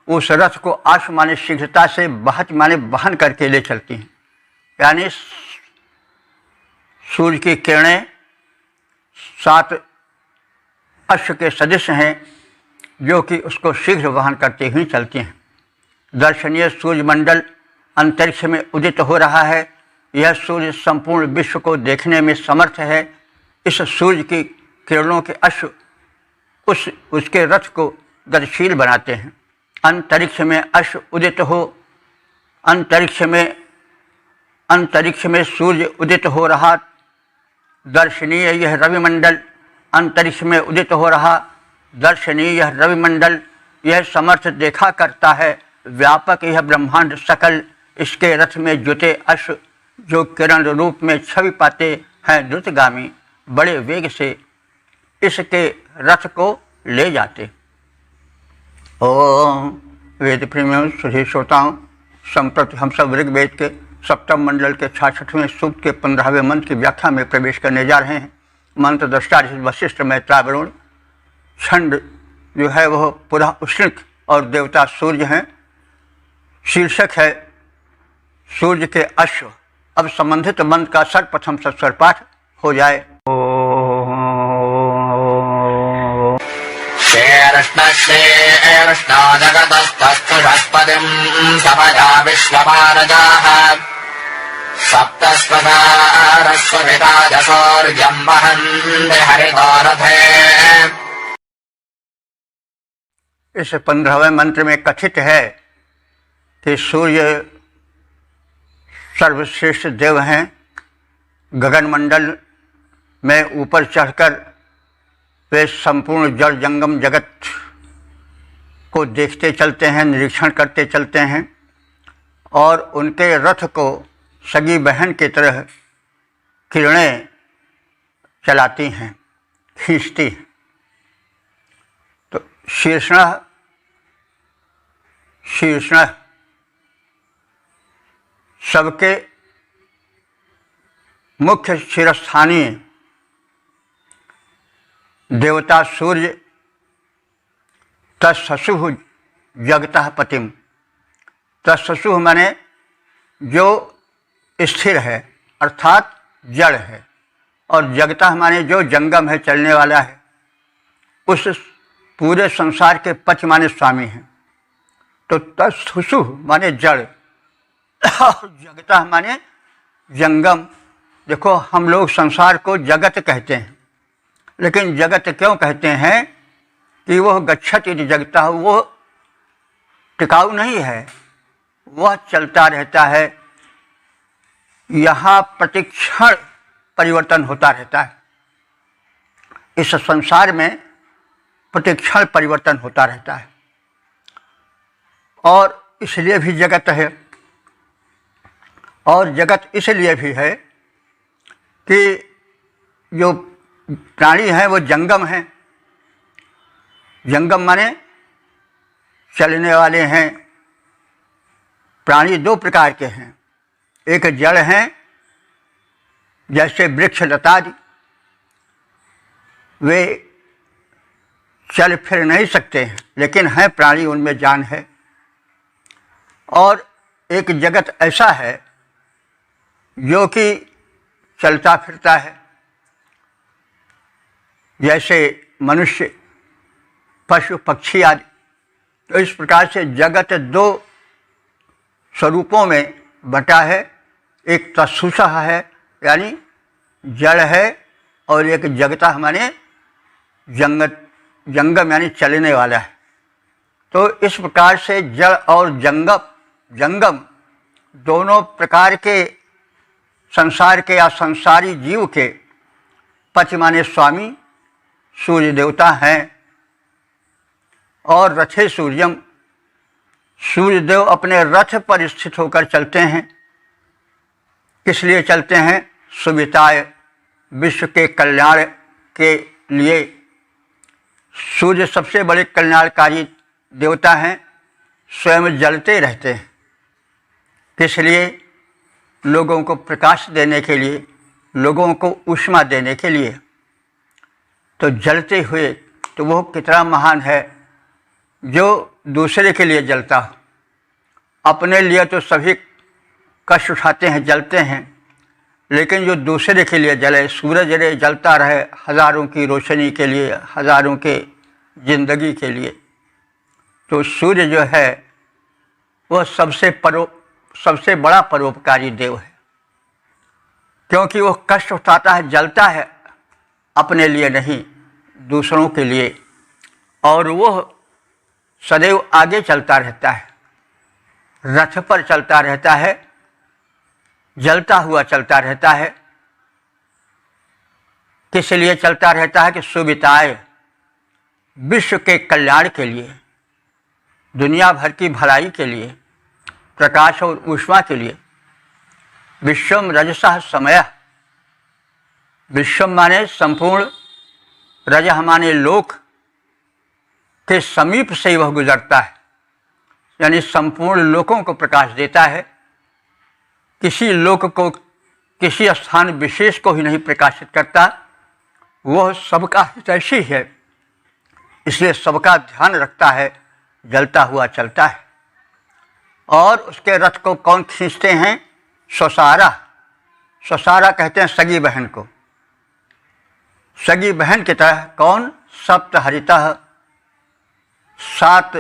उस रथ को आश माने शीघ्रता से, बहत माने बहन करके ले चलती हैं। यानी सूर्य की किरणें 7 अश्व के सदृश हैं जो कि उसको शीघ्र वहन करते हुए चलती हैं। दर्शनीय सूर्यमंडल अंतरिक्ष में उदित हो रहा है। यह सूर्य संपूर्ण विश्व को देखने में समर्थ है। इस सूर्य की किरणों के अश्व उसके रथ को गतिशील बनाते हैं। अंतरिक्ष में अश्व उदित हो, अंतरिक्ष में सूर्य उदित हो रहा। दर्शनीय यह रविमंडल अंतरिक्ष में उदित हो रहा। दर्शनीय यह रविमंडल, यह समर्थ देखा करता है। व्यापक यह ब्रह्मांड सकल, इसके रथ में जुटे अश्व जो किरण रूप में छवि पाते हैं द्रुतगामी, बड़े वेग से इसके रथ को ले जाते। ओम वेद प्रेमियों, सुधी श्रोताओं, संप्रति हम सब ऋग्वेद के सप्तम मंडल के 66वें सूक्त के 15वें मंत्र की व्याख्या में प्रवेश करने जा रहे हैं। मंत्र दृष्टा वशिष्ठ मैत्रावरुण, छंद जो है वह पुनः उष्णिक और देवता सूर्य हैं। शीर्षक है सूर्य के अश्व। अब संबंधित मंत्र का सर्वप्रथम सस्वर पाठ हो जाए। कृष्ण जगतस्तुष्पतिम् समया विश्वमानजाः सप्तस्वसारस्वभिताजसौर्यम् वहन्ति हरितोरथे। इस 15वें मंत्र में कथित है कि सूर्य सर्वश्रेष्ठ देव हैं। गगनमंडल में ऊपर चढ़कर वे संपूर्ण जड़ जंगम जगत को देखते चलते हैं, निरीक्षण करते चलते हैं और उनके रथ को सगी बहन की तरह किरणें चलाती हैं, खींचती हैं। तो शीर्षण सबके मुख्य शिरस्थानीय देवता सूर्य तत्ससुः जगतः पतिम। तत्ससुः माने जो स्थिर है अर्थात जड़ है, और जगतः माने जो जंगम है, चलने वाला है। उस पूरे संसार के पति माने स्वामी हैं। तो तत्ससुः माने जड़ और जगतः माने जंगम। देखो, हम लोग संसार को जगत कहते हैं, लेकिन जगत क्यों कहते हैं कि वह गच्छति जगतः, वो टिकाऊ नहीं है, वह चलता रहता है। यहाँ प्रतिक्षण परिवर्तन होता रहता है। इस संसार में प्रतिक्षण परिवर्तन होता रहता है, और इसलिए भी जगत है। और जगत इसलिए भी है कि जो प्राणी हैं वो जंगम हैं। जंगम माने चलने वाले हैं। प्राणी दो प्रकार के हैं, एक जड़ हैं जैसे वृक्ष लतादि, वे चल फिर नहीं सकते हैं लेकिन हैं प्राणी, उनमें जान है। और एक जगत ऐसा है जो कि चलता फिरता है, जैसे मनुष्य, पशु, पक्षी आदि। तो इस प्रकार से जगत दो स्वरूपों में बटा है। एक तत्सुषः है यानी जड़ है, और एक जगतः माने जंगम यानी चलने वाला है। तो इस प्रकार से जड़ और जंगम दोनों प्रकार के संसार के या संसारी जीव के पति माने स्वामी सूर्य देवता हैं। और रथे सूर्यम, सूर्य देव अपने रथ पर स्थित होकर चलते हैं। किस लिए चलते हैं? सुविताय, विश्व के कल्याण के लिए। सूर्य सबसे बड़े कल्याणकारी देवता हैं, स्वयं जलते रहते हैं। किस लिए? लोगों को प्रकाश देने के लिए, लोगों को ऊष्मा देने के लिए। तो जलते हुए, तो वो कितना महान है जो दूसरे के लिए जलता हो। अपने लिए तो सभी कष्ट उठाते हैं, जलते हैं, लेकिन जो दूसरे के लिए जले, सूरज रे जलता रहे हज़ारों की रोशनी के लिए, हज़ारों के जिंदगी के लिए, तो सूर्य जो है वह सबसे बड़ा परोपकारी देव है, क्योंकि वह कष्ट उठाता है, जलता है, अपने लिए नहीं दूसरों के लिए, और वह सदैव आगे चलता रहता है, रथ पर चलता रहता है, जलता हुआ चलता रहता है। किस लिए चलता रहता है? कि सुविताए, विश्व के कल्याण के लिए, दुनिया भर की भलाई के लिए, प्रकाश और ऊष्मा के लिए। विश्वम रजसः समय, विश्वम माने संपूर्ण, रजह माने लोक के समीप से वह गुजरता है, यानी संपूर्ण लोकों को प्रकाश देता है। किसी लोक को, किसी स्थान विशेष को ही नहीं प्रकाशित करता, वह सबका हितैषी है, इसलिए सबका ध्यान रखता है, जलता हुआ चलता है। और उसके रथ को कौन खींचते हैं? स्वसारा। स्वसारा कहते हैं सगी बहन को। सगी बहन की तरह कौन? सप्तहरितः, 7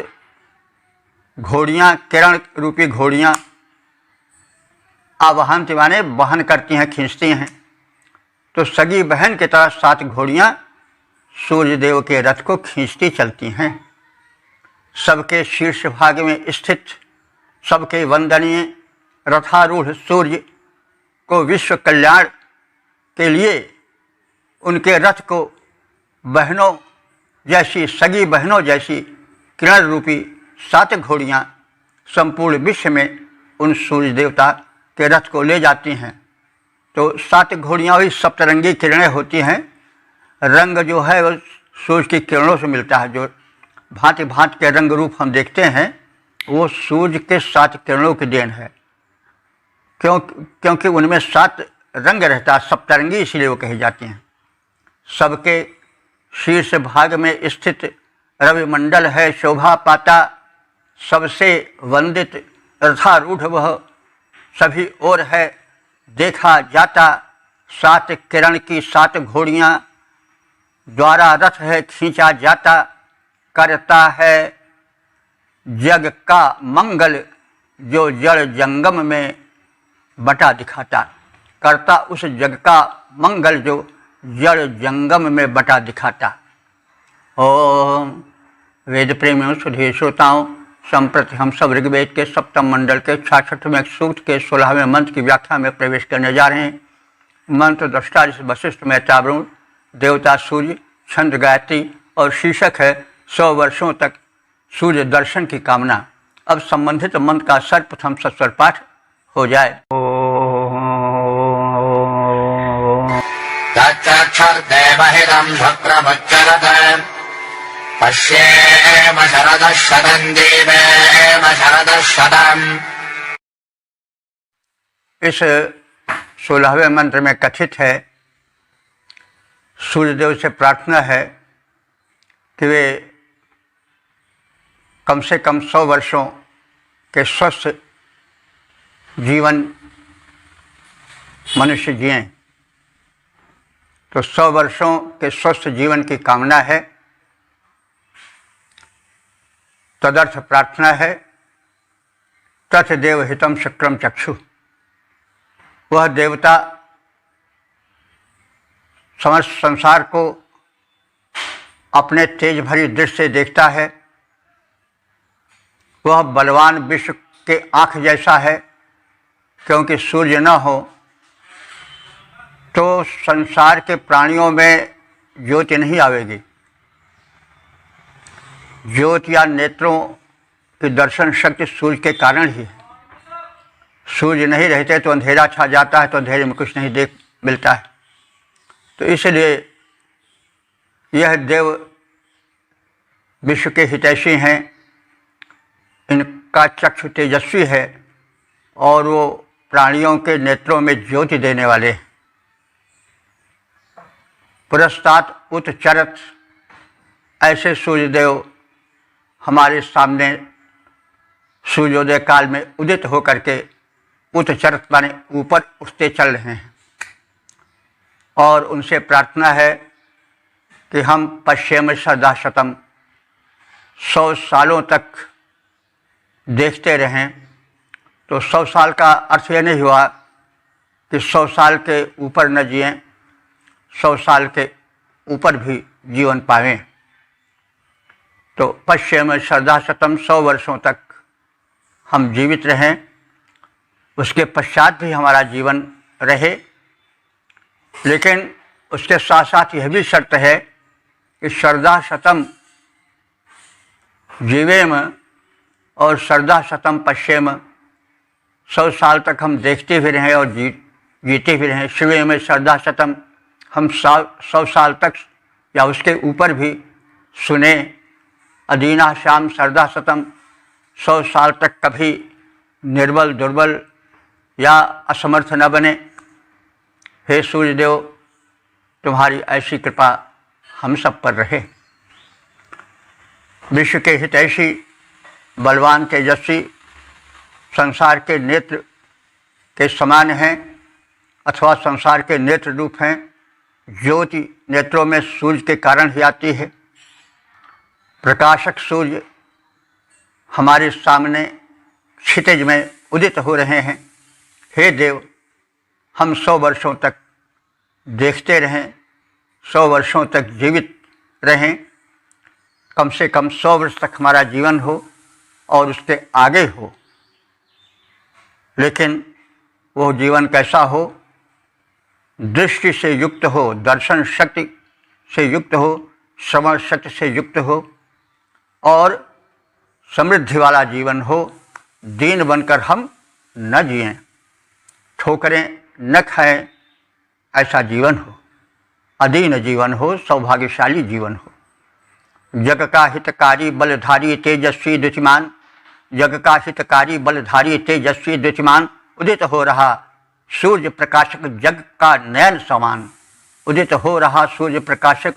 घोड़ियाँ, किरण रूपी घोड़ियाँ, आवाहन माने वहन करती हैं, खींचती हैं। तो सगी बहन की तरह 7 घोड़ियाँ सूर्यदेव के रथ को खींचती चलती हैं। सबके शीर्ष भाग में स्थित, सबके वंदनीय रथारूढ़ सूर्य को विश्व कल्याण के लिए उनके रथ को बहनों जैसी, सगी बहनों जैसी किरण रूपी 7 घोड़ियाँ संपूर्ण विश्व में उन सूर्य देवता के रथ को ले जाती हैं। तो 7 घोड़ियाँ वही सप्तरंगी किरणें होती हैं। रंग जो है वो सूर्य की किरणों से मिलता है। जो भांति भांति के रंग रूप हम देखते हैं वो सूर्य के 7 किरणों की देन है, क्योंकि उनमें 7 रंग रहता है, सप्तरंगी इसलिए वो कही जाती हैं। सबके शीर्ष भाग में स्थित रविमंडल है शोभा पाता, सबसे वंदित रथारूढ़ वह सभी ओर है देखा जाता। 7 किरण की 7 घोड़ियाँ द्वारा रथ है खींचा जाता, करता है जग का मंगल जो जड़ जंगम में बटा दिखाता। करता उस जग का मंगल जो जड़ जंगम में बटा दिखाता। ओम वेद प्रेमियों, सुधीर श्रोताओं, संप्रति हम सब ऋग्वेद के 7वें मंडल के 66वें सूक्त के 16वें मंत्र की व्याख्या में प्रवेश करने जा रहे हैं। मंत्र दृष्टा वशिष्ठ मेहतावरुण, देवता सूर्य, छंद गायत्री और शीर्षक है 100 वर्षों तक सूर्य दर्शन की कामना। अब संबंधित मंत्र का सर्वप्रथम सस्वर पाठ हो जाए। तच्चक्षुर्देवहितं शुक्रमुच्चरत् पश्येम शरदः शतं देवेम शरदः शतम्। इस 16वें मंत्र में कथित है, सूर्यदेव से प्रार्थना है कि वे कम से कम 100 वर्षों के स्वस्थ जीवन मनुष्य जिएं। तो 100 वर्षों के स्वस्थ जीवन की कामना है, तदर्थ प्रार्थना है। तथ देव हितम शुक्रम चक्षु, वह देवता समस्त संसार को अपने तेज भरी दृष्टि से देखता है। वह बलवान विश्व के आँख जैसा है, क्योंकि सूर्य न हो तो संसार के प्राणियों में ज्योति नहीं आवेगी। ज्योति या नेत्रों की दर्शन शक्ति सूर्य के कारण ही है। सूर्य नहीं रहते तो अंधेरा छा जाता है, तो अंधेरे में कुछ नहीं देख मिलता है। तो इसलिए यह देव विश्व के हितैषी हैं, इनका चक्षु तेजस्वी है और वो प्राणियों के नेत्रों में ज्योति देने वाले हैं। पुरस्तात् उत्चरत, ऐसे सूर्यदेव हमारे सामने सूर्योदय काल में उदित होकर के उत्चरत माने ऊपर उठते चल रहे हैं। और उनसे प्रार्थना है कि हम पश्येम सदा शतम, 100 सालों तक देखते रहें, तो 100 साल का अर्थ यह नहीं हुआ कि 100 साल के ऊपर न जिएं, 100 साल के ऊपर भी जीवन पाएं। तो पश्चिम श्रद्धा शतम 100 वर्षों तक हम जीवित रहें, उसके पश्चात भी हमारा जीवन रहे। लेकिन उसके साथ साथ यह भी शर्त है कि श्रद्धा शतम जीवेम और श्रद्धा शतम पश्येम, 100 साल तक हम देखते भी रहें और जीते भी रहें। शिवे में श्रद्धा शतम, हम 100 साल तक या उसके ऊपर भी सुने। अदीना श्याम श्रद्धा शतम, 100 साल तक कभी निर्बल दुर्बल या असमर्थ न बने। हे सूर्यदेव, तुम्हारी ऐसी कृपा हम सब पर रहे। विश्व के हितैषी, बलवान, तेजस्वी, संसार के नेत्र के समान हैं अथवा संसार के नेत्र रूप हैं। ज्योति नेत्रों में सूर्य के कारण ही आती है। प्रकाशक सूर्य हमारे सामने क्षितिज में उदित हो रहे हैं। हे देव, हम 100 वर्षों तक देखते रहें, 100 वर्षों तक जीवित रहें, कम से कम 100 वर्ष तक हमारा जीवन हो और उसके आगे हो। लेकिन वो जीवन कैसा हो? दृष्टि से युक्त हो, दर्शन शक्ति से युक्त हो, श्रवण शक्ति से युक्त हो और समृद्धि वाला जीवन हो। दीन बनकर हम न जिएं, ठोकरें न खाएं, ऐसा जीवन हो। अदीन जीवन हो, सौभाग्यशाली जीवन हो। जग का हितकारी बलधारी तेजस्वी द्युतिमान, जग का हितकारी बलधारी तेजस्वी द्युतिमान, उदित हो रहा सूर्य प्रकाशक जग का नयन समान। उदित हो रहा सूर्य प्रकाशक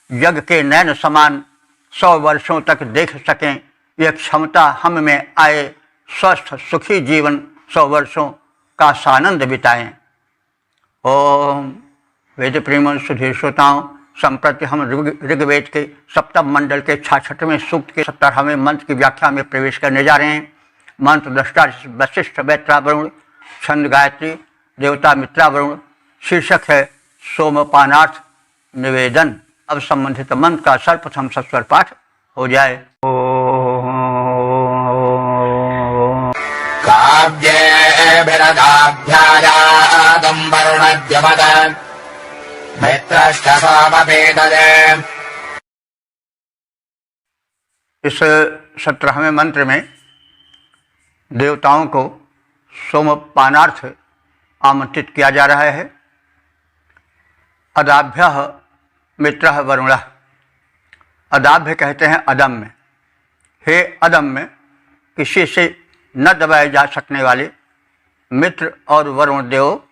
जग के नयन समान। 100 वर्षों तक देख सकें, यह क्षमता हम में आए। स्वस्थ सुखी जीवन 100 वर्षों का सानंद बिताएं। ओम। वेद प्रेम सुधीर श्रोताओं, संप्रति हम ऋग्वेद के सप्तम मंडल के 66वें सूक्त के 17वें मंत्र की व्याख्या में प्रवेश करने जा रहे हैं। मंत्र दृष्टा वशिष्ठ मैत्रावरुण, छंद गायत्री, देवता मित्रावरुण। शीर्षक है सोमपानार्थ निवेदन। अब संबंधित मंत्र का सर्वप्रथम सस्वर पाठ हो जाए। काव्येभिरदाभ्यायादं वरुणद्यमदं मित्रष्टसामवेददे। इस 17वें मंत्र में देवताओं को सोमपानार्थ आमंत्रित किया जा रहा है। अदाभ्य मित्र वरुण। अदाभ्य कहते हैं अदम्य। हे अदम्य, किसी से न दबाए जा सकने वाले मित्र और वरुण देव।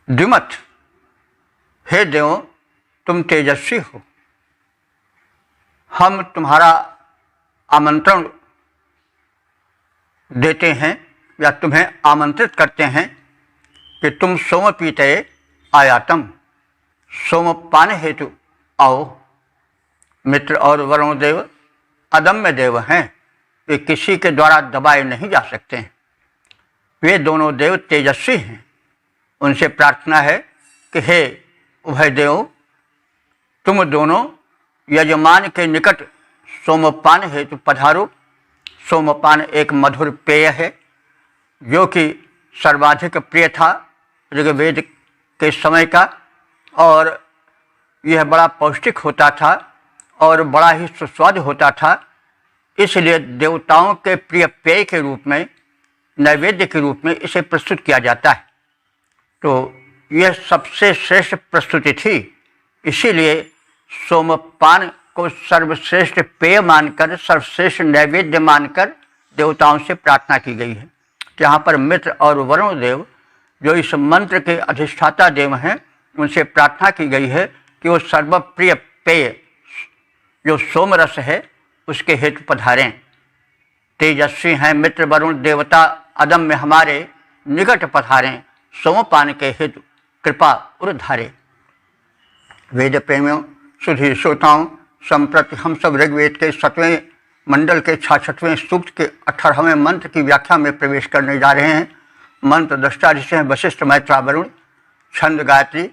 द्युमत, हे देव, तुम तेजस्वी हो। हम तुम्हारा आमंत्रण देते हैं या तुम्हें आमंत्रित करते हैं कि तुम सोमपीते आयातम, सोमपान हेतु आओ। मित्र और वरुण देव अदम्य देव हैं, वे किसी के द्वारा दबाए नहीं जा सकते हैं। वे दोनों देव तेजस्वी हैं। उनसे प्रार्थना है कि हे उभय देव, तुम दोनों यजमान के निकट सोमपान हेतु पधारो। सोमपान एक मधुर पेय है जो कि सर्वाधिक प्रिय था ऋग्वेद के समय का, और यह बड़ा पौष्टिक होता था और बड़ा ही सुस्वादु होता था। इसलिए देवताओं के प्रिय पेय के रूप में, नैवेद्य के रूप में इसे प्रस्तुत किया जाता है। तो यह सबसे श्रेष्ठ प्रस्तुति थी। इसीलिए सोमपान को सर्वश्रेष्ठ पेय मानकर, सर्वश्रेष्ठ नैवेद्य मानकर देवताओं से प्रार्थना की गई है। यहाँ पर मित्र और वरुण देव जो इस मंत्र के अधिष्ठाता देव हैं, उनसे प्रार्थना की गई है कि वो सर्वप्रिय पेय जो सोमरस है उसके हेतु पधारें। तेजस्वी हैं मित्र वरुण देवता अदम्य हमारे निकट पधारें, सोमपान के हेतु कृपा उर्धारे। वेद प्रेमियों, सुधीर श्रोताओं, संप्रति हम सब ऋग्वेद के 7वें मंडल के 66वें सूक्त के 18वें मंत्र की व्याख्या में प्रवेश करने जा रहे हैं। मंत्र दृष्टा ऋषि हैं वशिष्ठ, मैत्रा, वरुण। छंद गायत्री,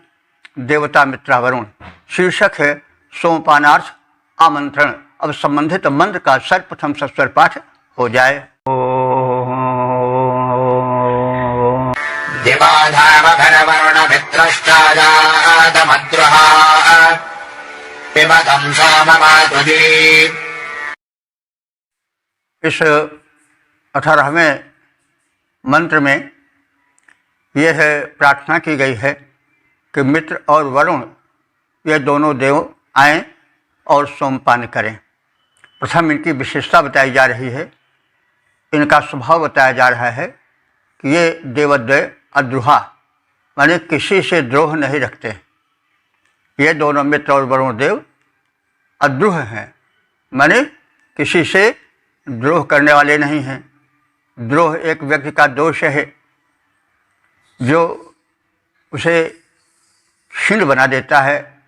देवता मित्रा, वरुण। शीर्षक है सोमपानार्थ आमंत्रण। अब संबंधित मंत्र का सर्वप्रथम सस्वर पाठ हो जाए। दिवाधामघनवरुणमित्रश्चाजातमद्रुहा पिबतं सोममातुजी। इस 18वें मंत्र में यह प्रार्थना की गई है कि मित्र और वरुण ये दोनों देव आएँ और सोमपान करें। प्रथम इनकी विशेषता बताई जा रही है, इनका स्वभाव बताया जा रहा है कि ये देवद्वय अद्रुहा माने किसी से द्रोह नहीं रखते। ये दोनों मित्र और वरुण देव अद्रुह हैं, माने किसी से द्रोह करने वाले नहीं हैं। द्रोह एक व्यक्ति का दोष है जो उसे क्षीण बना देता है,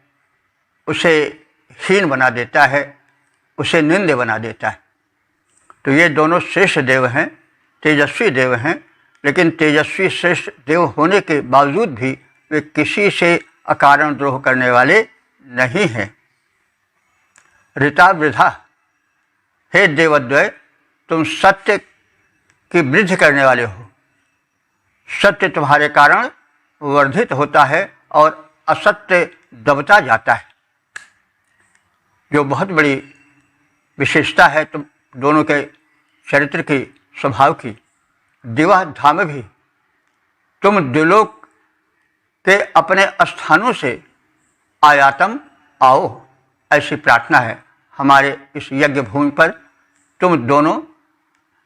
उसे हीन बना देता है, उसे निंद्य बना देता है। तो ये दोनों श्रेष्ठ देव हैं, तेजस्वी देव हैं, लेकिन तेजस्वी श्रेष्ठ देव होने के बावजूद भी वे किसी से अकारण द्रोह करने वाले नहीं हैं। ऋता वृथा, हे देवद्वय, तुम सत्य की वृद्धि करने वाले हो। सत्य तुम्हारे कारण वर्धित होता है और असत्य दबता जाता है, जो बहुत बड़ी विशेषता है तुम दोनों के चरित्र की, स्वभाव की। दिवा धाम भी, तुम द्विलोक के अपने स्थानों से आयातम आओ, ऐसी प्रार्थना है। हमारे इस यज्ञ भूमि पर तुम दोनों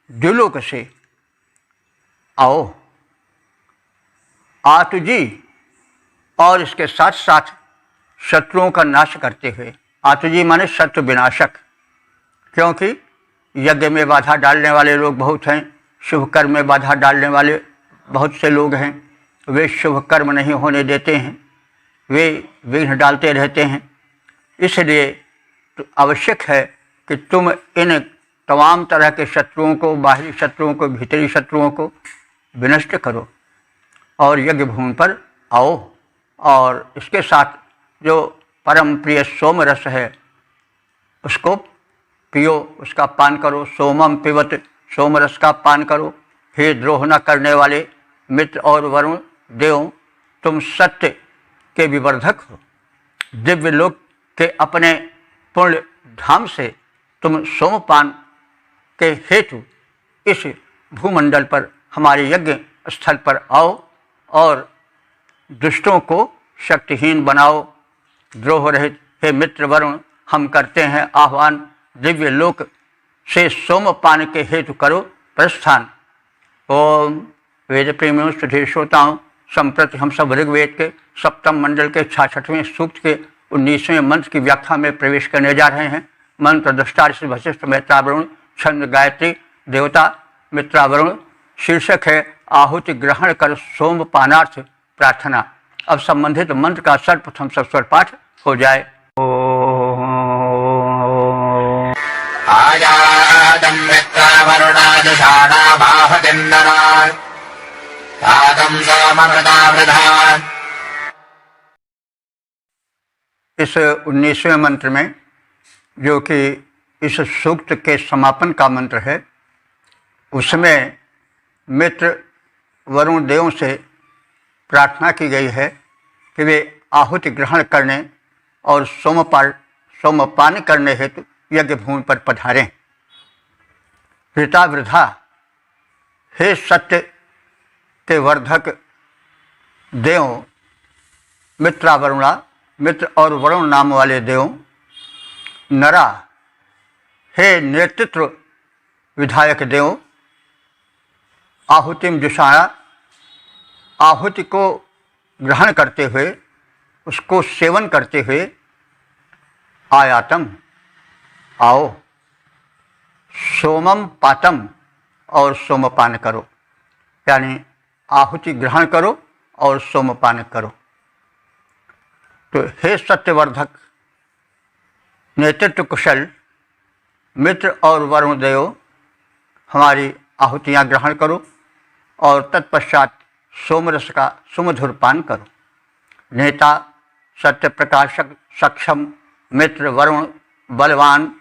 द्विलोक से आओ। आतुजी, और इसके साथ साथ शत्रुओं का नाश करते हुए। आतुजी माने शत्रु विनाशक, क्योंकि यज्ञ में बाधा डालने वाले लोग बहुत हैं, शुभ कर्म में बाधा डालने वाले बहुत से लोग हैं। वे शुभ कर्म नहीं होने देते हैं, वे विघ्न डालते रहते हैं। इसलिए तो आवश्यक है कि तुम इन तमाम तरह के शत्रुओं को, बाहरी शत्रुओं को, भीतरी शत्रुओं को विनष्ट करो और यज्ञ भूमि पर आओ। और इसके साथ जो परम प्रिय सोम रस है उसको पियो, उसका पान करो। सोमम पिबत, सोम रस का पान करो। हे द्रोह न करने वाले मित्र और वरुण देव, तुम सत्य के विवर्धक हो। दिव्य लोक के अपने पुण्य धाम से तुम सोमपान के हेतु इस भूमंडल पर, हमारे यज्ञ स्थल पर आओ और दुष्टों को शक्तिहीन बनाओ। द्रोह रहित हे मित्र वरुण, हम करते हैं आह्वान। दिव्य लोक से सोमपान के हेतु करो प्रस्थान। ओम वेद प्रेमियों, सुधीर श्रोताओं, संप्रति हम सब ऋग्वेद के 7वें मंडल के 66वें सूक्त के 19वें मंत्र की व्याख्या में प्रवेश करने जा रहे हैं। मंत्र दृष्टा ऋषि वशिष्ठ, मैत्रा, वरुण। छंद गायत्री, देवता मित्रा, वरुण। शीर्षक है आहुति ग्रहण कर सोमपानार्थ प्रार्थना। अब संबंधित मंत्र का सर्वप्रथम सस्वर पाठ हो जाए। आजातं मित्रा वरुणादशाना बाहुतिन्दना तातं सोममृता वृधा। इस 19वें मंत्र में, जो कि इस सूक्त के समापन का मंत्र है, उसमें मित्र वरुण देवों से प्रार्थना की गई है कि वे आहुति ग्रहण करने और सोमपान करने हेतु यज्ञ भूमि पर पधारें। ऋता वृथा, हे सत्य के वर्धक देव मित्रा वरुणा, मित्र और वरुण नाम वाले देव। नरा, हे नेतृत्व विधायक देव। आहुतिम जुषाणा, आहुति को ग्रहण करते हुए, उसको सेवन करते हुए। आयातम, आओ। सोमम पातम, और सोमपान करो, यानी आहुति ग्रहण करो और सोमपान करो। तो हे सत्यवर्धक, नेतृत्व कुशल मित्र और वरुण देव हमारी आहुतियाँ ग्रहण करो और तत्पश्चात सोमरस का सुमधुर पान करो। नेता सत्य प्रकाशक सक्षम मित्र वरुण बलवान,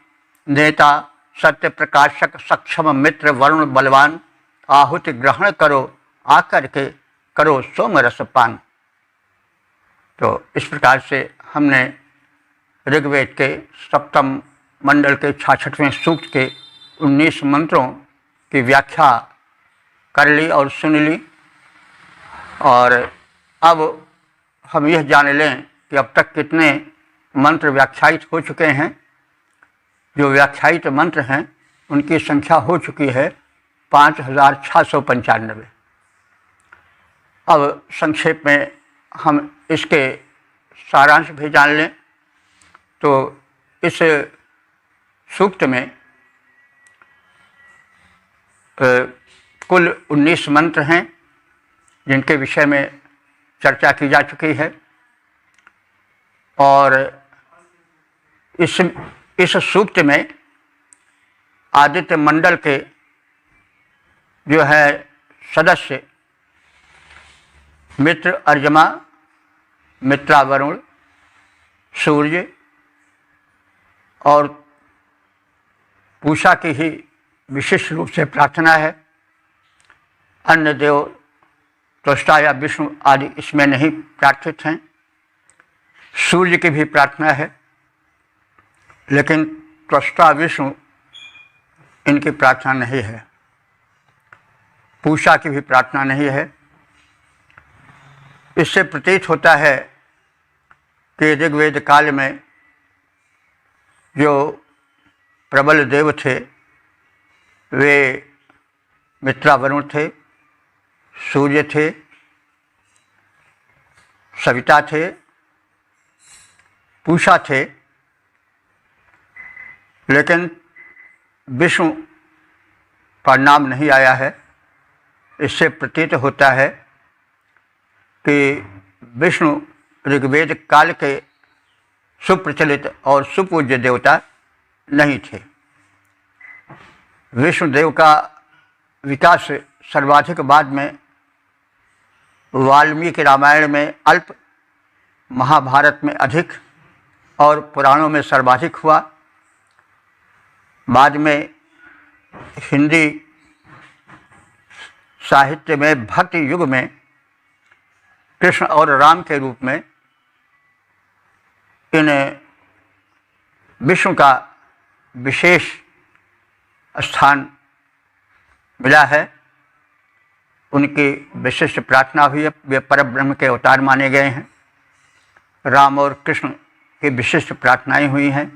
नेता सत्य प्रकाशक सक्षम मित्र वरुण बलवान, आहुति ग्रहण करो आकर के करो सोमरस पान। तो इस प्रकार से हमने ऋग्वेद के सप्तम मंडल के 66वें सूक्त के 19 मंत्रों की व्याख्या कर ली और सुन ली। और अब हम यह जान लें कि अब तक कितने मंत्र व्याख्यायित हो चुके हैं। जो व्याख्यायित मंत्र हैं उनकी संख्या हो चुकी है 5695। अब संक्षेप में हम इसके सारांश भी जान लें। तो इस सूक्त में कुल 19 मंत्र हैं जिनके विषय में चर्चा की जा चुकी है। और इस सूक्त में आदित्य मंडल के जो है सदस्य मित्र अर्यमा, मित्रा वरुण, सूर्य और पूषा की ही विशिष्ट रूप से प्रार्थना है। अन्य देव त्वष्टा या विष्णु आदि इसमें नहीं प्रार्थित हैं। सूर्य की भी प्रार्थना है, लेकिन त्वष्टा विष्णु इनकी प्रार्थना नहीं है। पूषा की भी प्रार्थना नहीं है। इससे प्रतीत होता है कि ऋग्वेद काल में जो प्रबल देव थे वे मित्रा वरुण थे, सूर्य थे, सविता थे, पूषा थे, लेकिन विष्णु का नाम नहीं आया है। इससे प्रतीत होता है कि विष्णु ऋग्वेद काल के सुप्रचलित और सुपूज्य देवता नहीं थे। विष्णुदेव का विकास सर्वाधिक बाद में वाल्मीकि रामायण में अल्प, महाभारत में अधिक और पुराणों में सर्वाधिक हुआ। बाद में हिंदी साहित्य में भक्ति युग में कृष्ण और राम के रूप में इन विष्णु का विशेष स्थान मिला है। उनकी विशिष्ट प्रार्थना हुई है। वे परब्रह्म के अवतार माने गए हैं। राम और कृष्ण की विशिष्ट प्रार्थनाएं हुई हैं।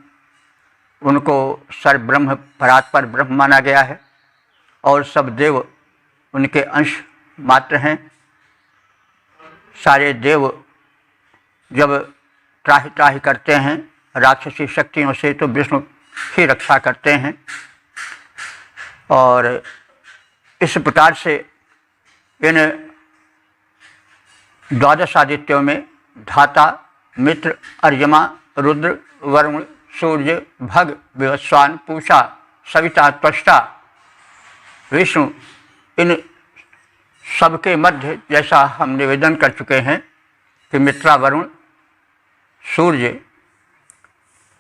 उनको सर्वब्रह्म परात्पर ब्रह्म माना गया है और सब देव उनके अंश मात्र हैं। सारे देव जब त्राहि त्राहि करते हैं राक्षसी शक्तियों से तो विष्णु ही रक्षा करते हैं। और इस प्रकार से इन 12 आदित्यों में धाता, मित्र, अर्यमा, रुद्र, वरुण, सूर्य, भग, विवस्वान, पूषा, सविता, त्वष्टा, विष्णु, इन सबके मध्य जैसा हम निवेदन कर चुके हैं कि मित्रा, वरुण, सूर्य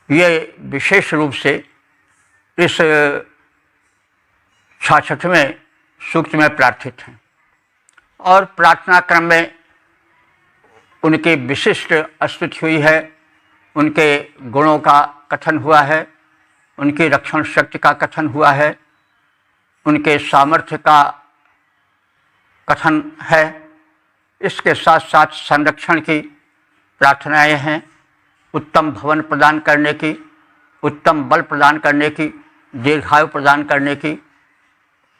ये विशेष रूप से इस 66वें सूक्त में प्रार्थित हैं। और प्रार्थना क्रम में उनकी विशिष्ट स्तुति हुई है। उनके गुणों का कथन हुआ है, उनकी रक्षण शक्ति का कथन हुआ है, उनके सामर्थ्य का कथन है। इसके साथ साथ संरक्षण की प्रार्थनाएं हैं, उत्तम भवन प्रदान करने की, उत्तम बल प्रदान करने की, दीर्घायु प्रदान करने की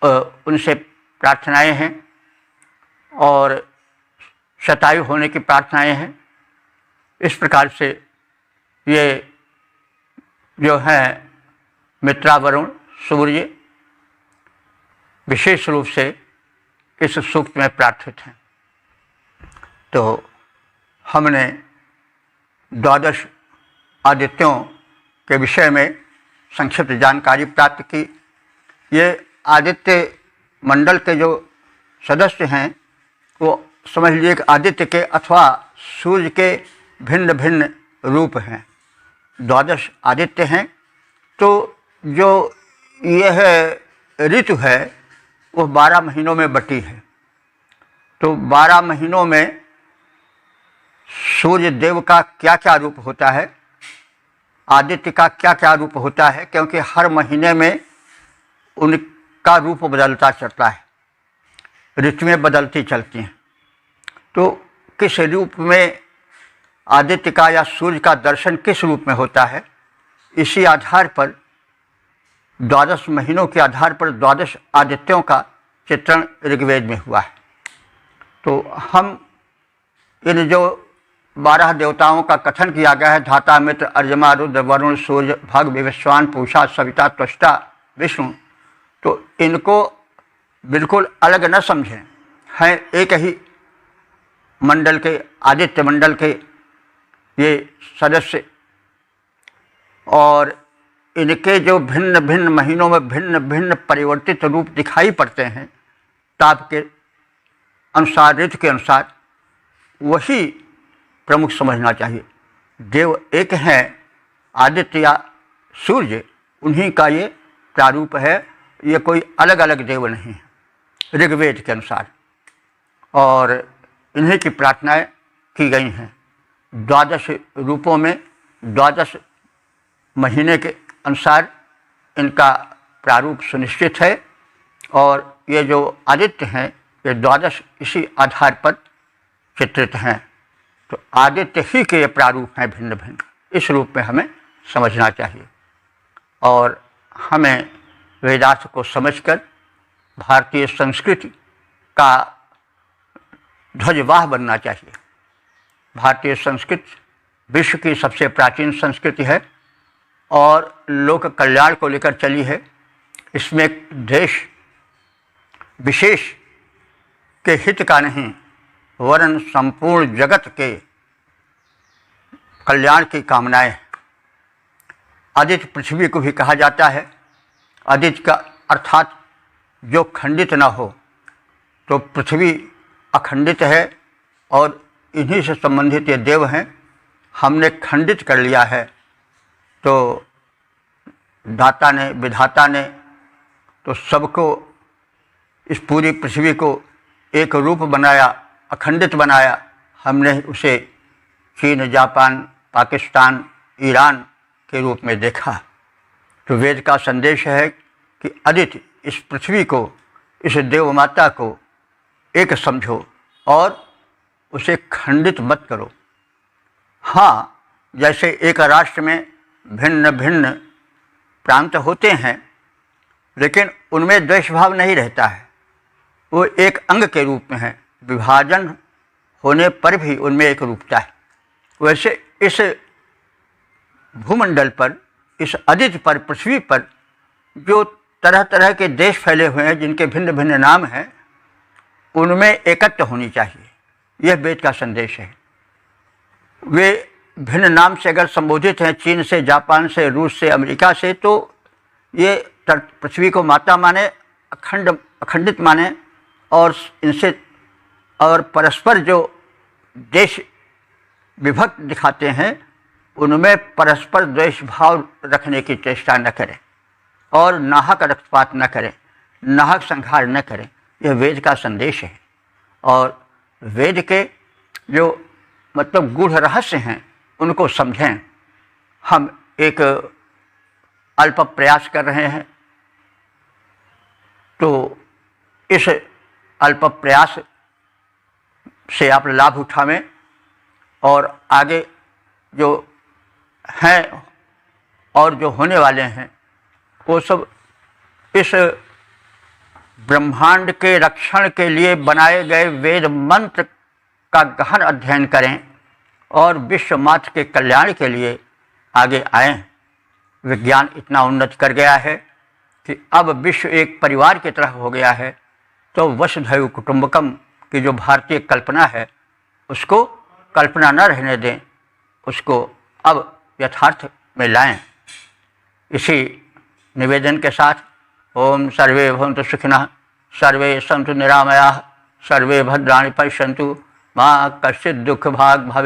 उनसे प्रार्थनाएं हैं और शतायु होने की प्रार्थनाएं हैं। इस प्रकार से ये जो है मित्रा, वरुण, सूर्य विशेष रूप से इस सूक्त में प्रार्थित हैं। तो हमने 12 आदित्यों के विषय में संक्षिप्त जानकारी प्राप्त की। ये आदित्य मंडल के जो सदस्य हैं वो समझ लीजिए कि आदित्य के अथवा सूर्य के भिन्न भिन्न रूप हैं। 12 आदित्य हैं, तो जो यह ऋतु है वो 12 महीनों में बटी है। तो 12 महीनों में सूर्य देव का क्या क्या रूप होता है, आदित्य का क्या क्या रूप होता है, क्योंकि हर महीने में उनका रूप बदलता चलता है, ऋतुएं बदलती चलती हैं। तो किस रूप में आदित्य का या सूर्य का दर्शन किस रूप में होता है, इसी आधार पर 12 महीनों के आधार पर 12 आदित्यों का चित्रण ऋग्वेद में हुआ है। तो हम इन जो 12 देवताओं का कथन किया गया है, धाता मित्र अर्यमा रुद्र वरुण सूर्य भग विवस्वान पूषा सविता त्वष्टा विष्णु, तो इनको बिल्कुल अलग न समझें, हैं एक ही मंडल के, आदित्य मंडल के ये सदस्य। और इनके जो भिन्न भिन्न महीनों में भिन्न भिन्न परिवर्तित रूप दिखाई पड़ते हैं ताप के अनुसार, ऋतु के अनुसार, वही प्रमुख समझना चाहिए। देव एक हैं, आदित्य या सूर्य, उन्हीं का ये प्रारूप है, ये कोई अलग अलग देव नहीं है ऋग्वेद के अनुसार। और इन्हीं की प्रार्थनाएं की गई हैं। 12 रूपों में 12 महीने के अनुसार इनका प्रारूप सुनिश्चित है। और ये जो आदित्य हैं ये 12 इसी आधार पर चित्रित हैं। तो आदित्य ही के ये प्रारूप हैं भिन्न भिन्न, इस रूप में हमें समझना चाहिए। और हमें वेदार्थ को समझकर भारतीय संस्कृति का ध्वजवाह बनना चाहिए। भारतीय संस्कृति विश्व की सबसे प्राचीन संस्कृति है और लोक कल्याण को लेकर चली है। इसमें देश विशेष के हित का नहीं, वरन संपूर्ण जगत के कल्याण की कामनाएं हैं। आदित्य पृथ्वी को भी कहा जाता है। आदित्य का अर्थात जो खंडित न हो, तो पृथ्वी अखंडित है और इन्हीं से संबंधित ये देव हैं। हमने खंडित कर लिया है, तो दाता ने, विधाता ने तो सबको, इस पूरी पृथ्वी को एक रूप बनाया, अखंडित बनाया। हमने उसे चीन, जापान, पाकिस्तान, ईरान के रूप में देखा। तो वेद का संदेश है कि आदित्य, इस पृथ्वी को, इस देव माता को एक समझो और उसे खंडित मत करो। हाँ, जैसे एक राष्ट्र में भिन्न भिन्न प्रांत होते हैं, लेकिन उनमें द्वेष भाव नहीं रहता है, वो एक अंग के रूप में है। विभाजन होने पर भी उनमें एक रूपता है। वैसे इस भूमंडल पर, इस आदित्य पर, पृथ्वी पर जो तरह तरह के देश फैले हुए हैं, जिनके भिन्न भिन्न नाम हैं, उनमें एकत्व होनी चाहिए। यह वेद का संदेश है। वे भिन्न नाम से अगर संबोधित हैं, चीन से, जापान से, रूस से, अमेरिका से, तो ये पृथ्वी को माता माने, अखंडित माने, और इनसे और परस्पर जो देश विभक्त दिखाते हैं, उनमें परस्पर द्वेष भाव रखने की चेष्टा न करें और नाहक रक्तपात न करें, नाहक संहार न करें। यह वेद का संदेश है। और वेद के जो मतलब गूढ़ रहस्य हैं, उनको समझें। हम एक अल्प प्रयास कर रहे हैं, तो इस अल्प प्रयास से आप लाभ उठावें और आगे जो हैं और जो होने वाले हैं, वो सब इस ब्रह्मांड के रक्षण के लिए बनाए गए वेद मंत्र का गहन अध्ययन करें और विश्व मात्र के कल्याण के लिए आगे आएं। विज्ञान इतना उन्नत कर गया है कि अब विश्व एक परिवार की तरह हो गया है। तो वसुधैव कुटुंबकम की जो भारतीय कल्पना है, उसको कल्पना न रहने दें, उसको अब यथार्थ में लाएं। इसी निवेदन के साथ ओम सर्वे भवन्तु सुखिनः, सर्वे सन्तु निरामयाः, सर्वे भद्राणि पश्यन्तु, मा कश्चित् दुःख भाग् भवेत्।